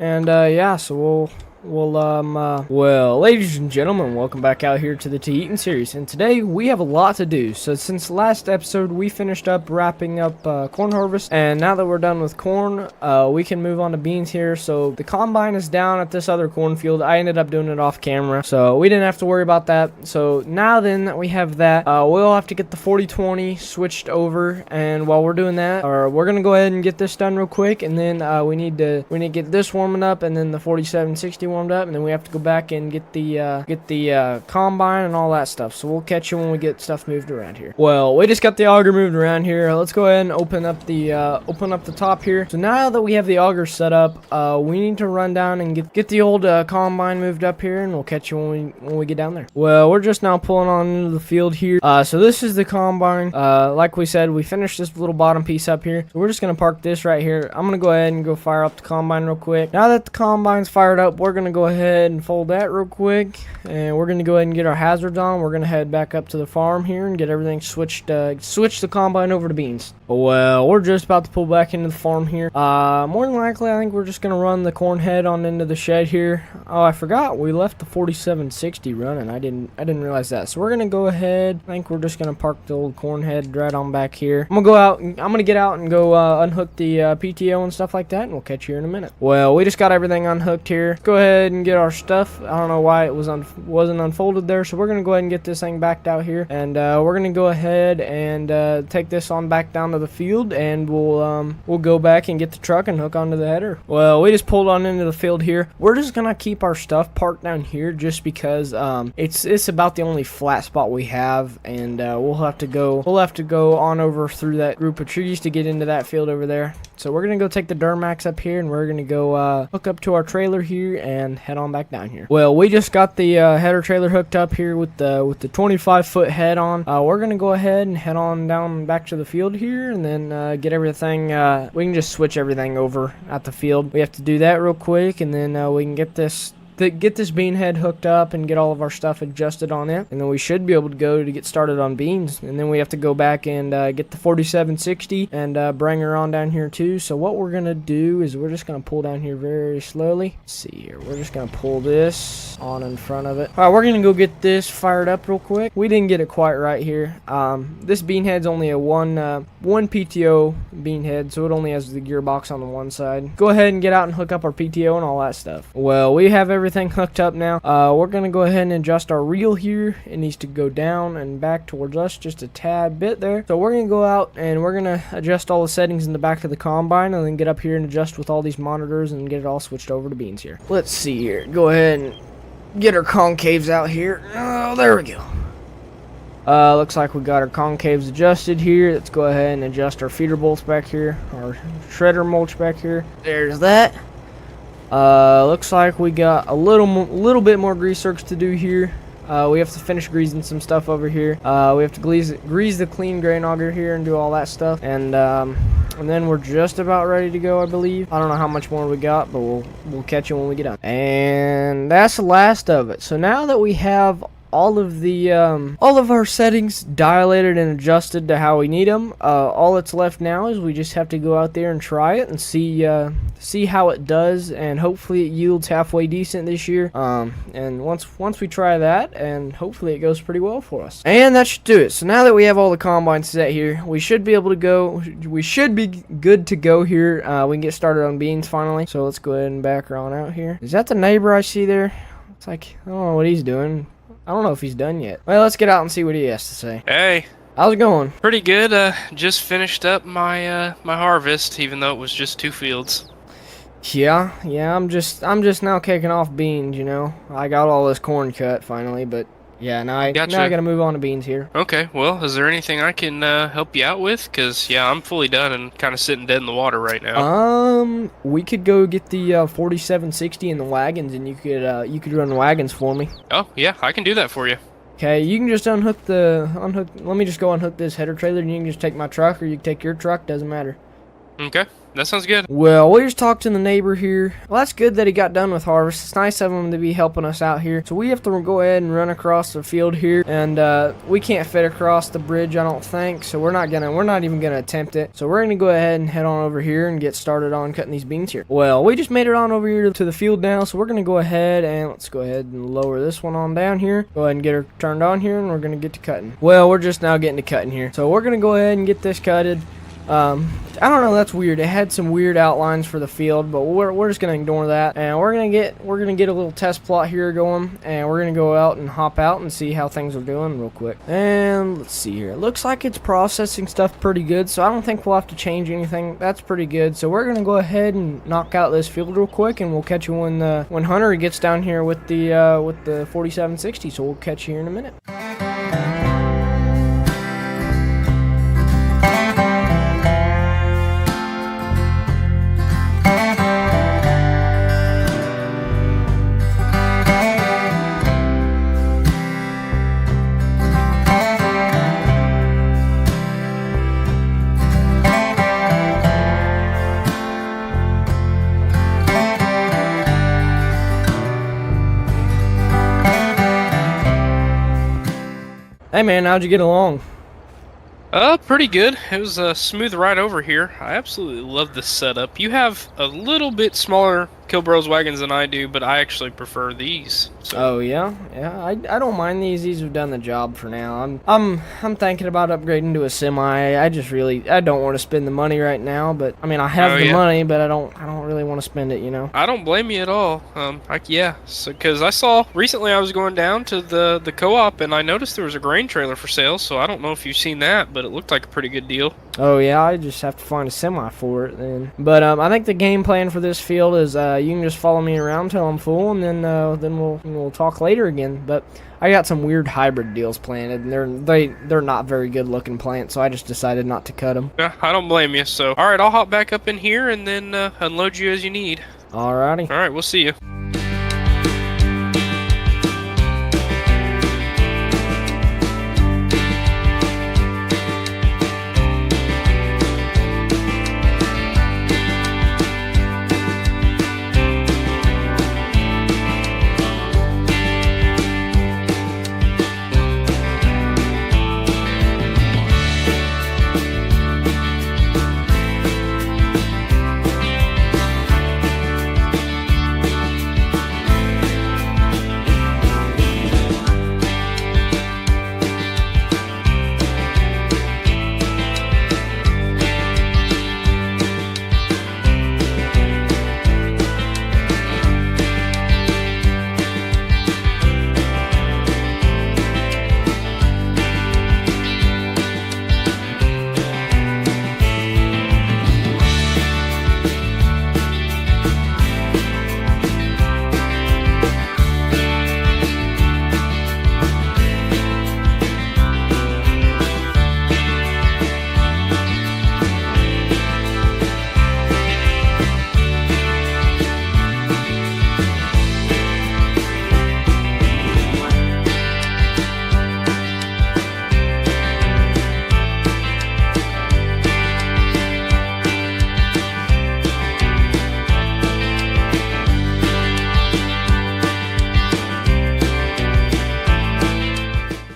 [SPEAKER 1] and yeah, so well, ladies and gentlemen, welcome back out here to the To Eatin' series, and today we have a lot to do. So since the last episode, we finished up wrapping up corn harvest, and now that we're done with corn, we can move on to beans here. So the combine is down at this other cornfield. I ended up doing it off camera, so we didn't have to worry about that. So now then that we have that, we'll have to get the 4020 switched over, and while we're doing that, we're gonna go ahead and get this done real quick, and then we need to get this warming up, and then the 4760 warmed up, and then we have to go back and get the combine and all that stuff. So we'll catch you when we get stuff moved around here. Well, we just got the auger moved around here. Let's go ahead and open up the top here. So now that we have the auger set up, we need to run down and get the old combine moved up here, and we'll catch you when we get down there. Well, we're just now pulling on into the field here. So this is the combine. Like we said, we finished this little bottom piece up here. So we're just gonna park this right here. I'm gonna go ahead and go fire up the combine real quick. Now that the combine's fired up, we're gonna go ahead and fold that real quick, and we're gonna go ahead and get our hazards on. We're gonna head back up to the farm here and get everything switched, switch the combine over to beans. Well, we're just about to pull back into the farm here. More than likely, I think we're just gonna run the corn head on into the shed here. Oh, I forgot we left the 4760 running. I didn't realize that. So we're gonna go ahead. I think we're just gonna park the old corn head right on back here. I'm gonna get out and go unhook the PTO and stuff like that, and we'll catch you in a minute. Well, we just got everything unhooked here. Go ahead ahead and get our stuff. I don't know why it wasn't unfolded there, so we're gonna go ahead and get this thing backed out here, and we're gonna go ahead and take this on back down to the field, and we'll go back and get the truck and hook onto the header. Well, we just pulled on into the field here. We're just gonna keep our stuff parked down here just because it's about the only flat spot we have, and we'll have to go on over through that group of trees to get into that field over there. So we're gonna go take the Duramax up here, and we're gonna go hook up to our trailer here and head on back down here. Well, we just got the header trailer hooked up here with the 25-foot head on. We're gonna go ahead and head on down back to the field here, and then get everything. We can just switch everything over at the field. We have to do that real quick, and then we can get this bean head hooked up and get all of our stuff adjusted on it, and then we should be able to go to get started on beans. And then we have to go back and get the 4760 and bring her on down here too. So what we're gonna do is we're just gonna pull down here very slowly. Let's see here, we're just gonna pull this on in front of it. All right, we're gonna go get this fired up real quick. We didn't get it quite right here. This bean head's only a one PTO bean head, so it only has the gearbox on the one side. Go ahead and get out and hook up our PTO and all that stuff. Well, we have everything hooked up now. We're gonna go ahead and adjust our reel here. It needs to go down and back towards us just a tad bit there. So we're gonna go out and we're gonna adjust all the settings in the back of the combine, and then get up here and adjust with all these monitors and get it all switched over to beans here. Let's see here. Go ahead and get our concaves out here. Oh, there we go. Looks like we got our concaves adjusted here. Let's go ahead and adjust our feeder bolts back here, our shredder mulch back here. There's that. Looks like we got a little bit more grease zerks to do here. We have to finish greasing some stuff over here. We have to grease the clean grain auger here and do all that stuff. And then we're just about ready to go, I believe. I don't know how much more we got, but we'll catch you when we get done. And that's the last of it. So now that we have all of our settings dilated and adjusted to how we need them, all that's left now is we just have to go out there and try it and see how it does, and hopefully it yields halfway decent this year. And once we try that, and hopefully it goes pretty well for us. And that should do it. So now that we have all the combines set here, we should be able to go. We should be good to go here. We can get started on beans finally. So let's go ahead and back her on out here. Is that the neighbor I see there? It's like, I don't know what he's doing. I don't know if he's done yet. Well, let's get out and see what he has to say.
[SPEAKER 3] Hey.
[SPEAKER 1] How's it going?
[SPEAKER 3] Pretty good. Just finished up my my harvest, even though it was just 2 fields.
[SPEAKER 1] Yeah. I'm just now kicking off beans. You know, I got all this corn cut finally, but yeah, now I gotta move on to beans here.
[SPEAKER 3] Okay. Well, is there anything I can help you out with? Cause yeah, I'm fully done and kind of sitting dead in the water right now.
[SPEAKER 1] We could go get the 4760 in the wagons, and you could run the wagons for me.
[SPEAKER 3] Oh yeah, I can do that for you.
[SPEAKER 1] Okay, you can just unhook. Let me just go unhook this header trailer, and you can just take my truck, or you can take your truck. Doesn't matter.
[SPEAKER 3] Okay, that sounds good.
[SPEAKER 1] Well, we just talked to the neighbor here. Well, that's good that he got done with harvest. It's nice of him to be helping us out here. So we have to go ahead and run across the field here, and we can't fit across the bridge, I don't think. So we're not even gonna attempt it. So we're gonna go ahead and head on over here and get started on cutting these beans here. Well, we just made it on over here to the field now. So we're gonna go ahead and let's go ahead and lower this one on down here. Go ahead and get her turned on here, and we're gonna get to cutting. Well, we're just now getting to cutting here. So we're gonna go ahead and get this cutted. I don't know, that's weird. It had some weird outlines for the field, but we're just gonna ignore that, and we're gonna get a little test plot here going, and we're gonna go out and hop out and see how things are doing real quick. And let's see here. It looks like it's processing stuff pretty good, so I don't think we'll have to change anything. That's pretty good. So we're gonna go ahead and knock out this field real quick, and we'll catch you when Hunter gets down here with the 4760. So we'll catch you here in a minute. Hey man, how'd you get along?
[SPEAKER 3] Pretty good. It was a smooth ride over here. I absolutely love this setup. You have a little bit smaller Kilbro's wagons than I do, but I actually prefer these. So.
[SPEAKER 1] Oh yeah, I don't mind these. These have done the job for now. I'm thinking about upgrading to a semi. I don't want to spend the money right now, but I mean I have the money, but I don't really want to spend it, you know.
[SPEAKER 3] I don't blame you at all. So because I saw recently I was going down to the co-op and I noticed there was a grain trailer for sale. So I don't know if you've seen that, but it looked like a pretty good deal.
[SPEAKER 1] Oh yeah, I just have to find a semi for it then. But I think the game plan for this field is you can just follow me around till I'm full, and then we'll talk later again. But I got some weird hybrid deals planted, and they're not very good looking plants, so I just decided not to cut them.
[SPEAKER 3] Yeah, I don't blame you. So all right, I'll hop back up in here and then unload you as you need.
[SPEAKER 1] Alrighty.
[SPEAKER 3] All right, we'll see you.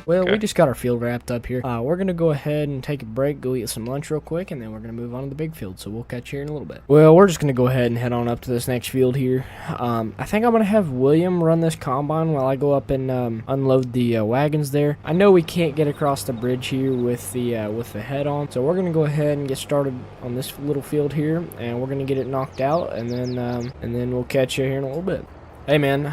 [SPEAKER 1] Well, we just got our field wrapped up here. We're going to go ahead and take a break, go eat some lunch real quick, and then we're going to move on to the big field, so we'll catch you here in a little bit. Well, we're just going to go ahead and head on up to this next field here. I think I'm going to have William run this combine while I go up and unload the wagons there. I know we can't get across the bridge here with the head on, so we're going to go ahead and get started on this little field here, and we're going to get it knocked out, and then we'll catch you here in a little bit. Hey man,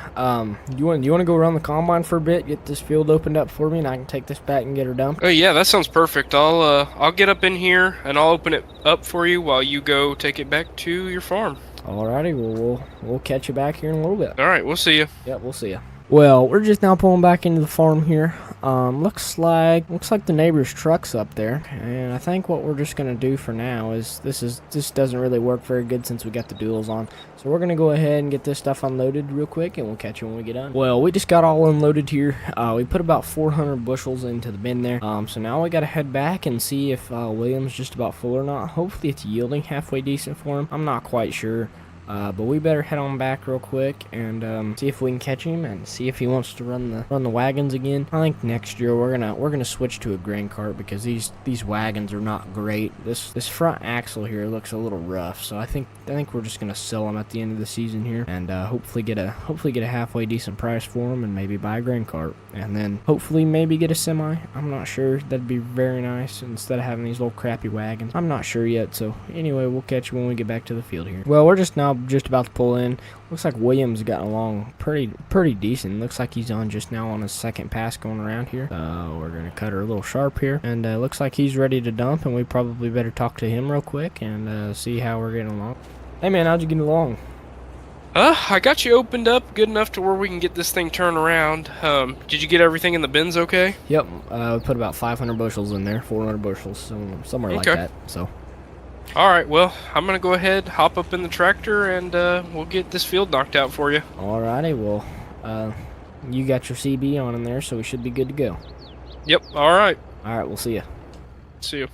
[SPEAKER 1] you want to go around the combine for a bit, get this field opened up for me, and I can take this back and get her dumped?
[SPEAKER 3] Oh yeah, that sounds perfect. I'll get up in here and I'll open it up for you while you go take it back to your farm.
[SPEAKER 1] Alrighty, well we'll catch you back here in a little bit.
[SPEAKER 3] All right, we'll see you.
[SPEAKER 1] Yep, we'll see you. Well, we're just now pulling back into the farm here. Looks like the neighbor's truck's up there, and I think what we're just gonna do for now is this doesn't really work very good since we got the duals on. So we're gonna go ahead and get this stuff unloaded real quick, and we'll catch you when we get done. Well, we just got all unloaded here. We put about 400 bushels into the bin there. So now we gotta head back and see if William's just about full or not. Hopefully it's yielding halfway decent for him. I'm not quite sure. But we better head on back real quick and see if we can catch him and see if he wants to run the wagons again. I think next year we're gonna switch to a grain cart because these wagons are not great. This front axle here looks a little rough, so I think we're just gonna sell them at the end of the season here and hopefully get a halfway decent price for them and maybe buy a grain cart and then hopefully maybe get a semi. I'm not sure. That'd be very nice instead of having these little crappy wagons. I'm not sure yet. So anyway, we'll catch you when we get back to the field here. Well, we're just about to pull in. Looks like William's gotten along pretty decent. Looks like he's just now on his second pass going around here. We're gonna cut her a little sharp here, and looks like he's ready to dump, and we probably better talk to him real quick and see how we're getting along. Hey man, how'd you get along?
[SPEAKER 3] I got you opened up good enough to where we can get this thing turned around. Did you get everything in the bins okay?
[SPEAKER 1] Yep, we put about 500 bushels in there, 400 bushels, somewhere like that. So.
[SPEAKER 3] Alright, well, I'm going to go ahead, hop up in the tractor, and we'll get this field knocked out for you.
[SPEAKER 1] Alrighty, well, you got your CB on in there, so we should be good to go.
[SPEAKER 3] Yep, alright.
[SPEAKER 1] Alright, we'll see you.
[SPEAKER 3] See you.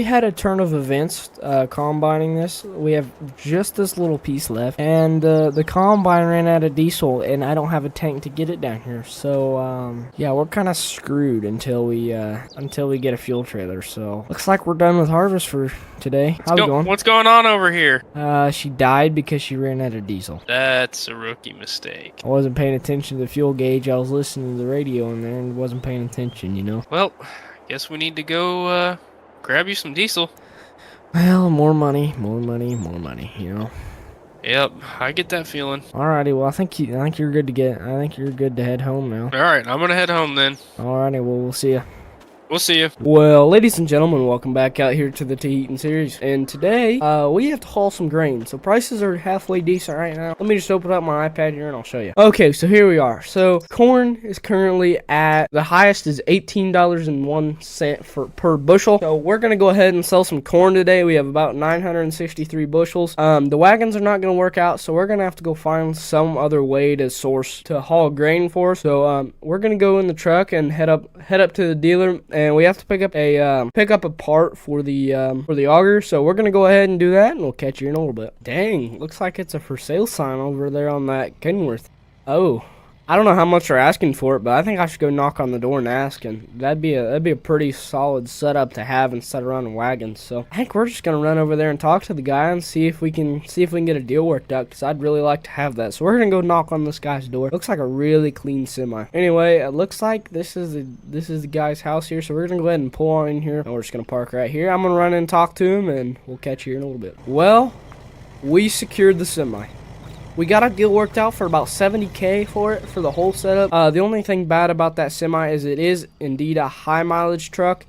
[SPEAKER 1] had a turn of events combining this. We have just this little piece left, and the combine ran out of diesel, and I don't have a tank to get it down here. So yeah, we're kind of screwed until we get a fuel trailer. So looks like we're done with harvest for today. How's it going?
[SPEAKER 3] What's going on over here?
[SPEAKER 1] She died because she ran out of diesel.
[SPEAKER 3] That's a rookie mistake.
[SPEAKER 1] I wasn't paying attention to the fuel gauge. I was listening to the radio in there and wasn't paying attention, you know.
[SPEAKER 3] Well, guess we need to go grab you some diesel.
[SPEAKER 1] Well, more money, you know.
[SPEAKER 3] Yep, I get that feeling.
[SPEAKER 1] Alrighty, well I think you're good to head home now.
[SPEAKER 3] All right, I'm gonna head home then.
[SPEAKER 1] Alrighty, well we'll see ya.
[SPEAKER 3] We'll see you.
[SPEAKER 1] Well, ladies and gentlemen, welcome back out here to the Tahitian series. And today, we have to haul some grain. So prices are halfway decent right now. Let me just open up my iPad here and I'll show you. Okay, so here we are. So corn is currently at, the highest is $18.01 per bushel. So we're going to go ahead and sell some corn today. We have about 963 bushels. The wagons are not going to work out, so we're going to have to go find some other way to haul grain for us. So we're going to go in the truck and head up to the dealer. And we have to pick up a part for the auger, so we're gonna go ahead and do that, and we'll catch you in a little bit. Dang, looks like it's a for sale sign over there on that Kenworth. Oh, I don't know how much they're asking for it, but I think I should go knock on the door and ask, and that'd be a pretty solid setup to have instead of running wagons. So I think we're just gonna run over there and talk to the guy and see if we can get a deal worked out, because I'd really like to have that. So we're gonna go knock on this guy's door. Looks like a really clean semi. Anyway, it looks like this is the guy's house here, so we're gonna go ahead and pull on in here, and we're just gonna park right here. I'm gonna run in and talk to him, and we'll catch you in a little bit. Well, we secured the semi. We got a deal worked out for about $70K for the whole setup. The only thing bad about that semi is it is indeed a high mileage truck,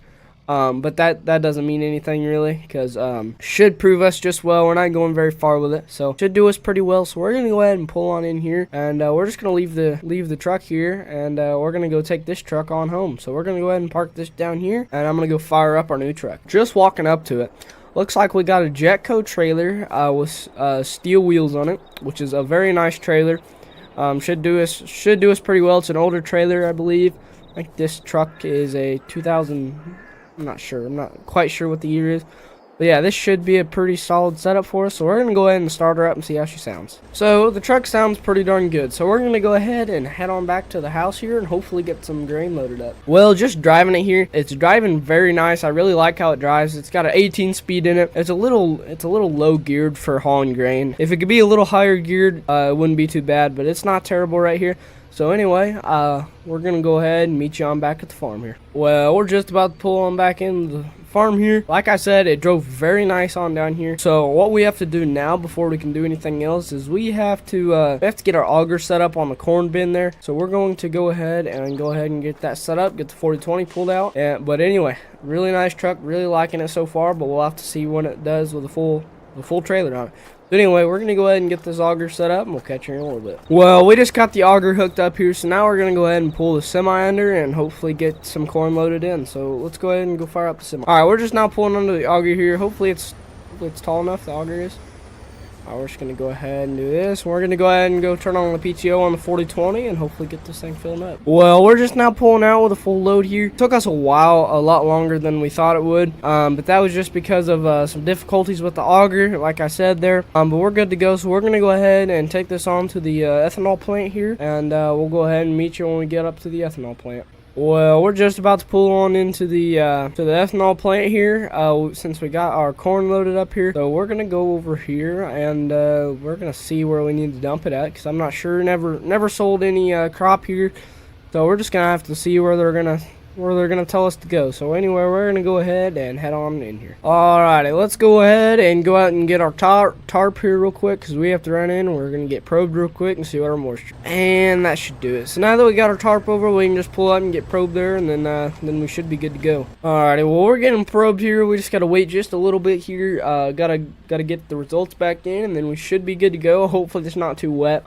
[SPEAKER 1] but that doesn't mean anything really, because should prove us just well. We're not going very far with it, so should do us pretty well. So we're gonna go ahead and pull on in here, and we're just gonna leave the truck here, and we're gonna go take this truck on home. So we're gonna go ahead and park this down here, and I'm gonna go fire up our new truck. Just walking up to it. Looks like we got a Jetco trailer with steel wheels on it, which is a very nice trailer. Should do us pretty well. It's an older trailer, I believe. I think this truck is a 2000. I'm not sure. I'm not quite sure what the year is. But yeah, this should be a pretty solid setup for us. So we're gonna go ahead and start her up and see how she sounds. So the truck sounds pretty darn good. So we're gonna go ahead and head on back to the house here and hopefully get some grain loaded up. Well, just driving it here, it's driving very nice. I really like how it drives. It's got an 18 speed in it. It's a little low geared for hauling grain. If it could be a little higher geared, it wouldn't be too bad. But it's not terrible right here. So anyway, we're gonna go ahead and meet you on back at the farm here. Well, we're just about to pull on back in the farm here. Like I said, it drove very nice on down here. So what we have to do now before we can do anything else is we have to get our auger set up on the corn bin there. So we're going to go ahead and get that set up, get the 4020 pulled out. But anyway, really nice truck, really liking it so far, but we'll have to see what it does with the full trailer on it. But anyway, we're going to go ahead and get this auger set up, and we'll catch you in a little bit. Well, we just got the auger hooked up here, so now we're going to go ahead and pull the semi under and hopefully get some corn loaded in. So let's go ahead and go fire up the semi. All right, we're just now pulling under the auger here. Hopefully it's tall enough, the auger is. All right, we're just going to go ahead and do this. We're going to go ahead and go turn on the PTO on the 4020 and hopefully get this thing filled up. Well, we're just now pulling out with a full load here. It took us a while, a lot longer than we thought it would. But that was just because of some difficulties with the auger, like I said there. But we're good to go. So we're going to go ahead and take this on to the ethanol plant here. And we'll go ahead and meet you when we get up to the ethanol plant. Well, we're just about to pull on into the ethanol plant here, since we got our corn loaded up here. So we're gonna go over here and we're gonna see where we need to dump it at, because I'm not sure. Never sold any crop here, so we're just gonna have to see where they're gonna tell us to go. So anyway, we're gonna go ahead and head on in here. Alrighty, let's go ahead and go out and get our tarp here real quick, because we have to run in and we're gonna get probed real quick and see what our moisture. And that should do it. So now that we got our tarp over, we can just pull up and get probed there, and then we should be good to go. Alrighty, well, we're getting probed here. We just gotta wait just a little bit here. Gotta get the results back in, and then we should be good to go. Hopefully it's not too wet.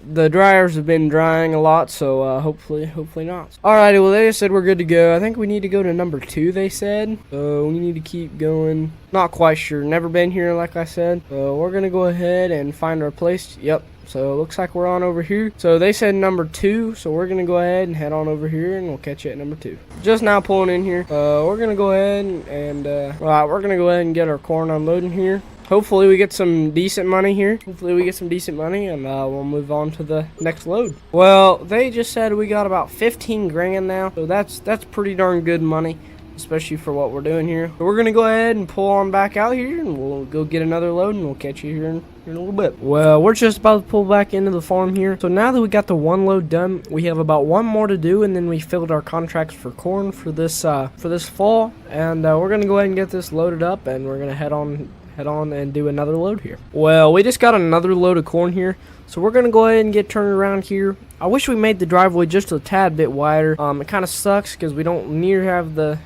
[SPEAKER 1] The dryers have been drying a lot, so hopefully not. Alrighty, well, they just said we're good to go. I think we need to go to number 2, they said. So we need to keep going. Not quite sure. Never been here, like I said. So we're gonna go ahead and find our place. Yep, So it looks like we're on over here. So they said number 2, so we're gonna go ahead and head on over here, and we'll catch you at number 2. Just now pulling in here. We're gonna go ahead and we're gonna go ahead and get our corn unloading here. Hopefully we get some decent money here. And we'll move on to the next load. Well, they just said we got about 15 grand now, so that's pretty darn good money, especially for what we're doing here. So we're gonna go ahead and pull on back out here, and we'll go get another load, and we'll catch you here in a little bit. Well, we're just about to pull back into the farm here. So now that we got the 1 load done, we have about 1 more to do, and then we filled our contracts for corn for this fall. And we're gonna go ahead and get this loaded up, and we're gonna head on and do another load here. Well, we just got another load of corn here, so we're gonna go ahead and get turned around here. I wish we made the driveway just a tad bit wider. It kind of sucks because we don't near have the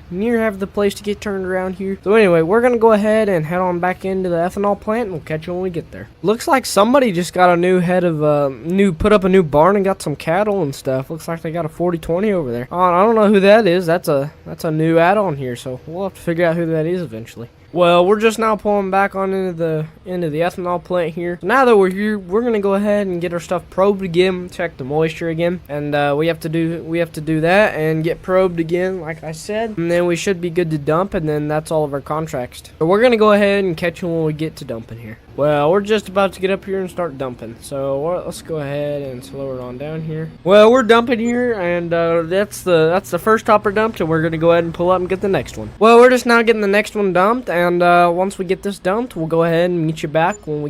[SPEAKER 1] place to get turned around here. So anyway, we're gonna go ahead and head on back into the ethanol plant, and we'll catch you when we get there. Looks like somebody just got a new put up a new barn and got some cattle and stuff. Looks like they got a 40/20 over there. I don't know who that is. That's a new add-on here, so we'll have to figure out who that is eventually. Well, we're just now pulling back on into the ethanol plant here. Now that we're here, we're gonna go ahead and get our stuff probed again, check the moisture again, and we have to do that and get probed again, like I said, and then we should be good to dump, and then that's all of our contracts. So we're gonna go ahead and catch you when we get to dumping here. Well, we're just about to get up here and start dumping, so let's go ahead and slow it on down here. Well, we're dumping here, and that's the first hopper dumped, and we're gonna go ahead and pull up and get the next one. Well, we're just now getting the next one dumped, and once we get this dumped, we'll go ahead and meet you back when we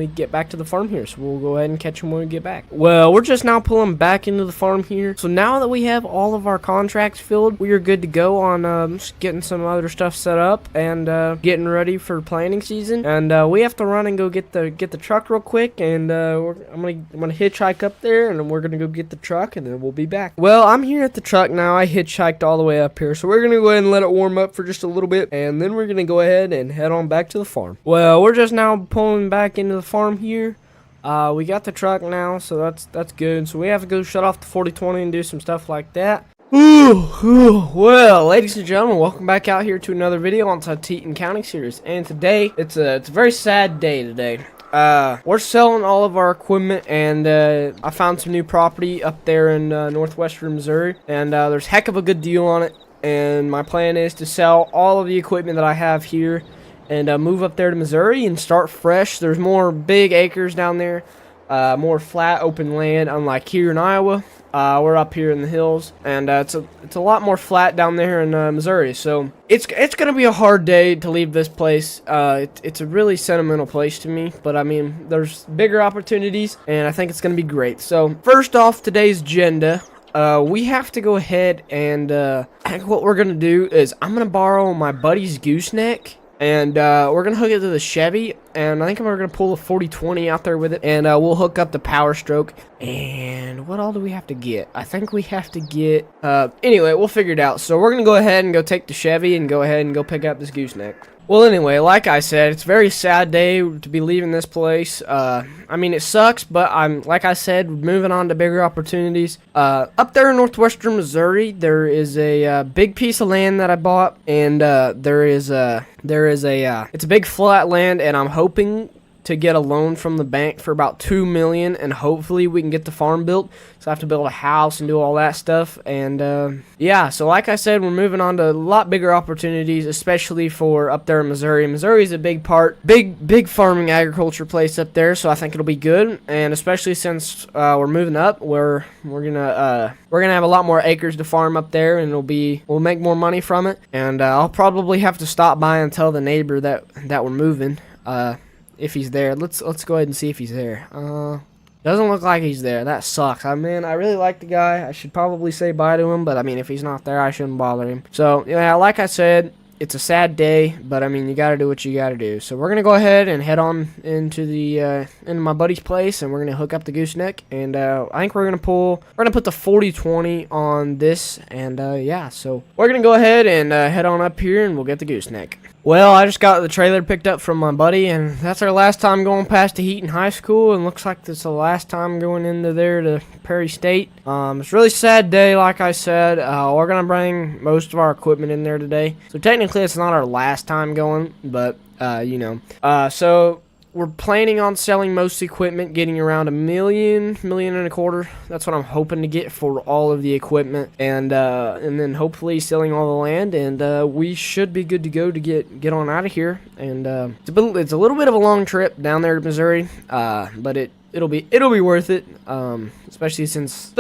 [SPEAKER 1] get back to the farm here. So we'll go ahead and catch them when we get back. Well, we're just now pulling back into the farm here. So now that we have all of our contracts filled, we are good to go on getting some other stuff set up and getting ready for planting season. And we have to run and go get the truck real quick, and I'm gonna hitchhike up there, and we're gonna go get the truck, and then we'll be back. Well, I'm here at the truck now. I hitchhiked all the way up here, so we're gonna go ahead and let it warm up for just a little bit, and then we're gonna go ahead and head on back to the farm. Well, we're just now pulling back into the farm here. We got the truck now, so that's good. So we have to go shut off the 40/20 and do some stuff like that. Well, ladies and gentlemen, welcome back out here to another video on the Teton County series. And today, it's a very sad day today. We're selling all of our equipment, and I found some new property up there in northwestern Missouri, and there's a heck of a good deal on it. And my plan is to sell all of the equipment that I have here and move up there to Missouri and start fresh. There's more big acres down there, more flat open land, unlike here in Iowa. We're up here in the hills, and it's a lot more flat down there in Missouri. So it's gonna be a hard day to leave this place. It's a really sentimental place to me, but I mean, there's bigger opportunities, and I think it's gonna be great. So first off, today's agenda. We have to go ahead and what we're gonna do is I'm gonna borrow my buddy's gooseneck, and we're gonna hook it to the Chevy, and I think we're gonna pull a 40/20 out there with it, and we'll hook up the Power Stroke. And what all do we have to get? I think we have to get anyway, we'll figure it out. So we're gonna go ahead and go take the Chevy and go ahead and go pick up this gooseneck. Well, anyway, like I said, it's a very sad day to be leaving this place. I mean, it sucks, but like I said, moving on to bigger opportunities. Up there in northwestern Missouri, there is a big piece of land that I bought, and it's a big flat land, and I'm hoping to get a loan from the bank for about $2 million, and hopefully we can get the farm built. So I have to build a house and do all that stuff, and yeah. So like I said, we're moving on to a lot bigger opportunities, especially for up there in Missouri. Missouri is a big farming agriculture place up there, so I think it'll be good. And especially since we're moving up, we're gonna have a lot more acres to farm up there, and we'll make more money from it. And I'll probably have to stop by and tell the neighbor that we're moving. If he's there. Let's go ahead and see if he's there. Doesn't look like he's there. That sucks. I mean, I really like the guy. I should probably say bye to him, but I mean, if he's not there, I shouldn't bother him. So, yeah, like I said, it's a sad day, but I mean, you gotta do what you gotta do. So we're gonna go ahead and head on into my buddy's place, and we're gonna hook up the gooseneck, and I think we're gonna put the 40/20 on this, and yeah. So we're gonna go ahead and head on up here, and we'll get the gooseneck. Well, I just got the trailer picked up from my buddy, and that's our last time going past Heaton High School, and looks like this is the last time going into there to Perry State. It's a really sad day, like I said. We're going to bring most of our equipment in there today. So technically, it's not our last time going, but, you know. So we're planning on selling most equipment, getting around $1 million and a quarter. That's what I'm hoping to get for all of the equipment, and then hopefully selling all the land, and we should be good to go to get on out of here. And it's a little bit of a long trip down there to Missouri, but it'll be worth it, especially since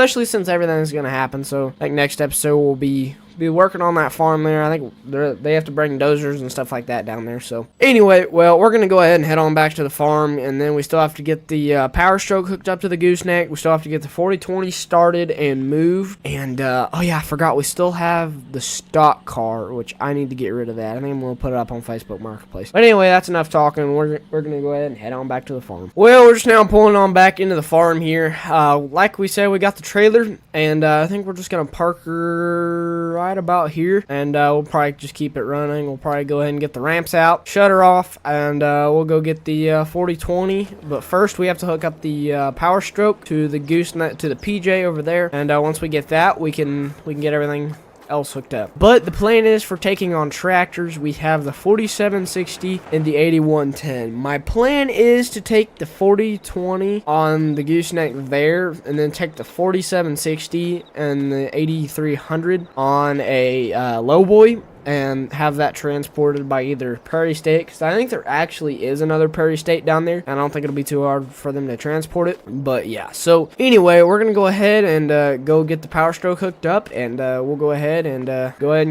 [SPEAKER 1] everything's gonna happen. So I think next episode we'll be working on that farm there. I think they have to bring dozers and stuff like that down there. So anyway, well, we're gonna go ahead and head on back to the farm, and then we still have to get the power stroke hooked up to the gooseneck. We still have to get the 4020 started and moved. And oh yeah, I forgot, we still have the stock car, which I need to get rid of that. I think I'm gonna put it up on Facebook Marketplace. But anyway, that's enough talking. We're gonna go ahead and head on back to the farm. Well, we're just now pulling on back into the farm here. Like we said, we got the trailer, and I think we're just gonna park her right about here, and we'll probably just keep it running. We'll probably go ahead and get the ramps out, shut her off, and we'll go get the 4020. But first we have to hook up the power stroke to the gooseneck, to the PJ over there, and once we get that, we can get everything else hooked up. But the plan is for taking on tractors, we have the 4760 and the 8110. My plan is to take the 4020 on the gooseneck there, and then take the 4760 and the 8300 on a lowboy, and have that transported by either Prairie State, because I think there actually is another Prairie State down there, and I don't think it'll be too hard for them to transport it. But yeah, so anyway, we're gonna go ahead and go get the power stroke hooked up, and we'll go ahead and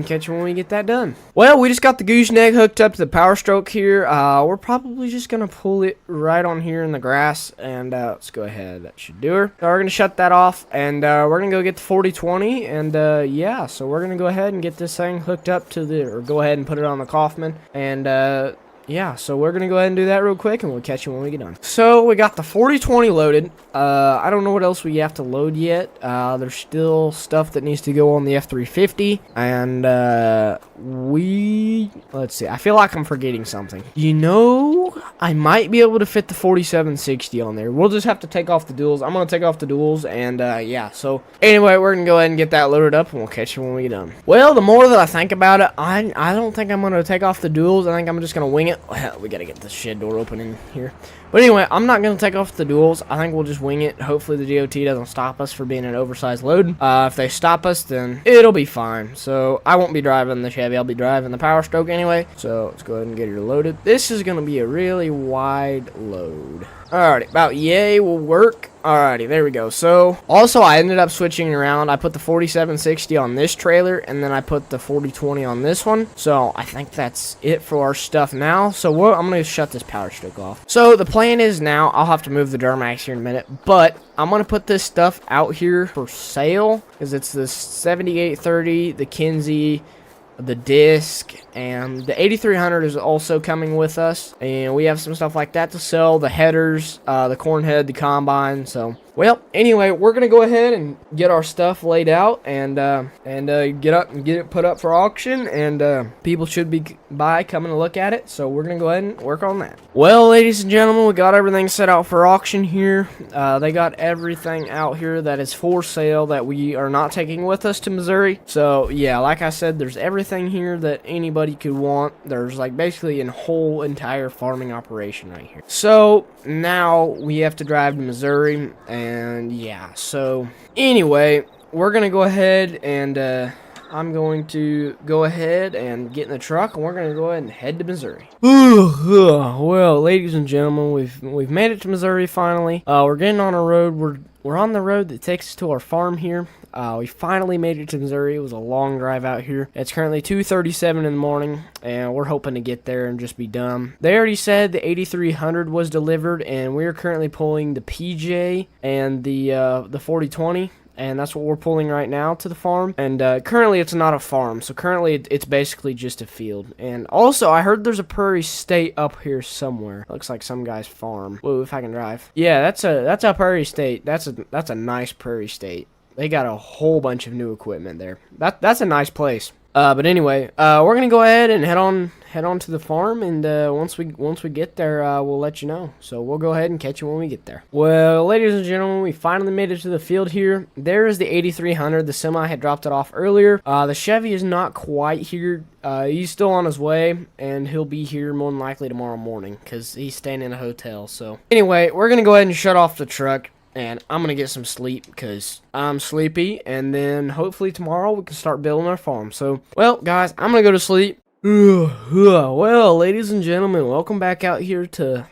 [SPEAKER 1] catch you when we get that done. Well, we just got the gooseneck hooked up to the power stroke here. We're probably just gonna pull it right on here in the grass, and let's go ahead. That should do her. So we're gonna shut that off, and we're gonna go get the 4020, and yeah, so we're gonna go ahead and get this thing hooked up to or go ahead and put it on the Kaufman, and yeah, so we're gonna go ahead and do that real quick, and we'll catch you when we get done. So we got the 4020 loaded. I don't know what else we have to load yet. There's still stuff that needs to go on the F350, and let's see, I feel like I'm forgetting something. You know, I might be able to fit the 4760 on there. We'll just have to take off the duals. I'm gonna take off the duals, and yeah, so anyway, we're gonna go ahead and get that loaded up, and we'll catch you when we get done. Well, the more that I think about it, I don't think I'm gonna take off the duals. I think I'm just gonna wing it. Well, we gotta get the shed door open in here. But anyway, I'm not gonna take off the duals. I think we'll just wing it. Hopefully the DOT doesn't stop us for being an oversized load. If they stop us, then it'll be fine. So I won't be driving the Chevy. I'll be driving the Power Stroke anyway. So let's go ahead and get her loaded. This is gonna be a really wide load. Alrighty, about yay will work. Alrighty, there we go. So, also I ended up switching around. I put the 4760 on this trailer, and then I put the 4020 on this one. So, I think that's it for our stuff now. So, I'm going to shut this power stroke off. So, the plan is now, I'll have to move the Duramax here in a minute, but I'm going to put this stuff out here for sale, because it's the 7830, the Kinsey, the disc, and the 8300 is also coming with us, and we have some stuff like that to sell, the headers, the corn head, the combine. So well, anyway, we're gonna go ahead and get our stuff laid out, and get it put up for auction, and people should be coming to look at it. So we're gonna go ahead and work on that. Well, ladies and gentlemen, we got everything set out for auction here. They got everything out here that is for sale that we are not taking with us to Missouri. So yeah, like I said, there's everything here that anybody could want. There's like basically a whole entire farming operation right here. So now we have to drive to Missouri, and yeah, so anyway, we're gonna go ahead and I'm going to go ahead and get in the truck, and we're gonna go ahead and head to Missouri. Well, ladies and gentlemen, we've made it to Missouri finally. We're getting on a road. We're on the road that takes us to our farm here. We finally made it to Missouri. It was a long drive out here. It's currently 2:37 in the morning, and we're hoping to get there and just be done. They already said the 8300 was delivered, and we're currently pulling the PJ and the 4020. And that's what we're pulling right now to the farm. And currently it's not a farm, so currently it's basically just a field. And also, I heard there's a Prairie State up here somewhere. Looks like some guy's farm. Whoa, if I can drive. Yeah, that's a Prairie State. That's a nice Prairie State. They got a whole bunch of new equipment there. That's a nice place. But anyway, we're gonna go ahead and head head on to the farm, and once we get there, we'll let you know. So we'll go ahead and catch you when we get there. Well, ladies and gentlemen, we finally made it to the field here. There is the 8300. The semi had dropped it off earlier. The Chevy is not quite here. He's still on his way, and he'll be here more than likely tomorrow morning because he's staying in a hotel. So anyway, we're gonna go ahead and shut off the truck. And I'm going to get some sleep because I'm sleepy. And then hopefully tomorrow we can start building our farm. So, well, guys, I'm going to go to sleep. Well, ladies and gentlemen, welcome back out here to,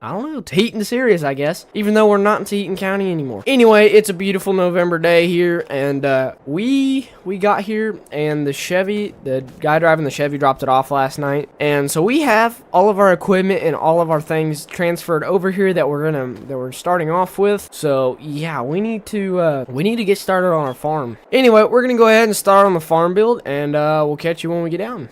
[SPEAKER 1] I don't know, Teton to Sirius, I guess. Even though we're not in Teton County anymore. Anyway, it's a beautiful November day here. And we got here and the guy driving the Chevy dropped it off last night. And so we have all of our equipment and all of our things transferred over here that we're starting off with. So yeah, we need to get started on our farm. Anyway, we're gonna go ahead and start on the farm build, and we'll catch you when we get down.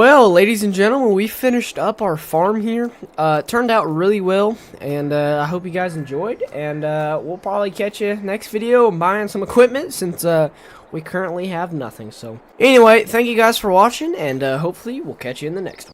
[SPEAKER 1] Well, ladies and gentlemen, we finished up our farm here. It turned out really well, and I hope you guys enjoyed. And we'll probably catch you next video buying some equipment since we currently have nothing. So anyway, thank you guys for watching, and hopefully we'll catch you in the next one.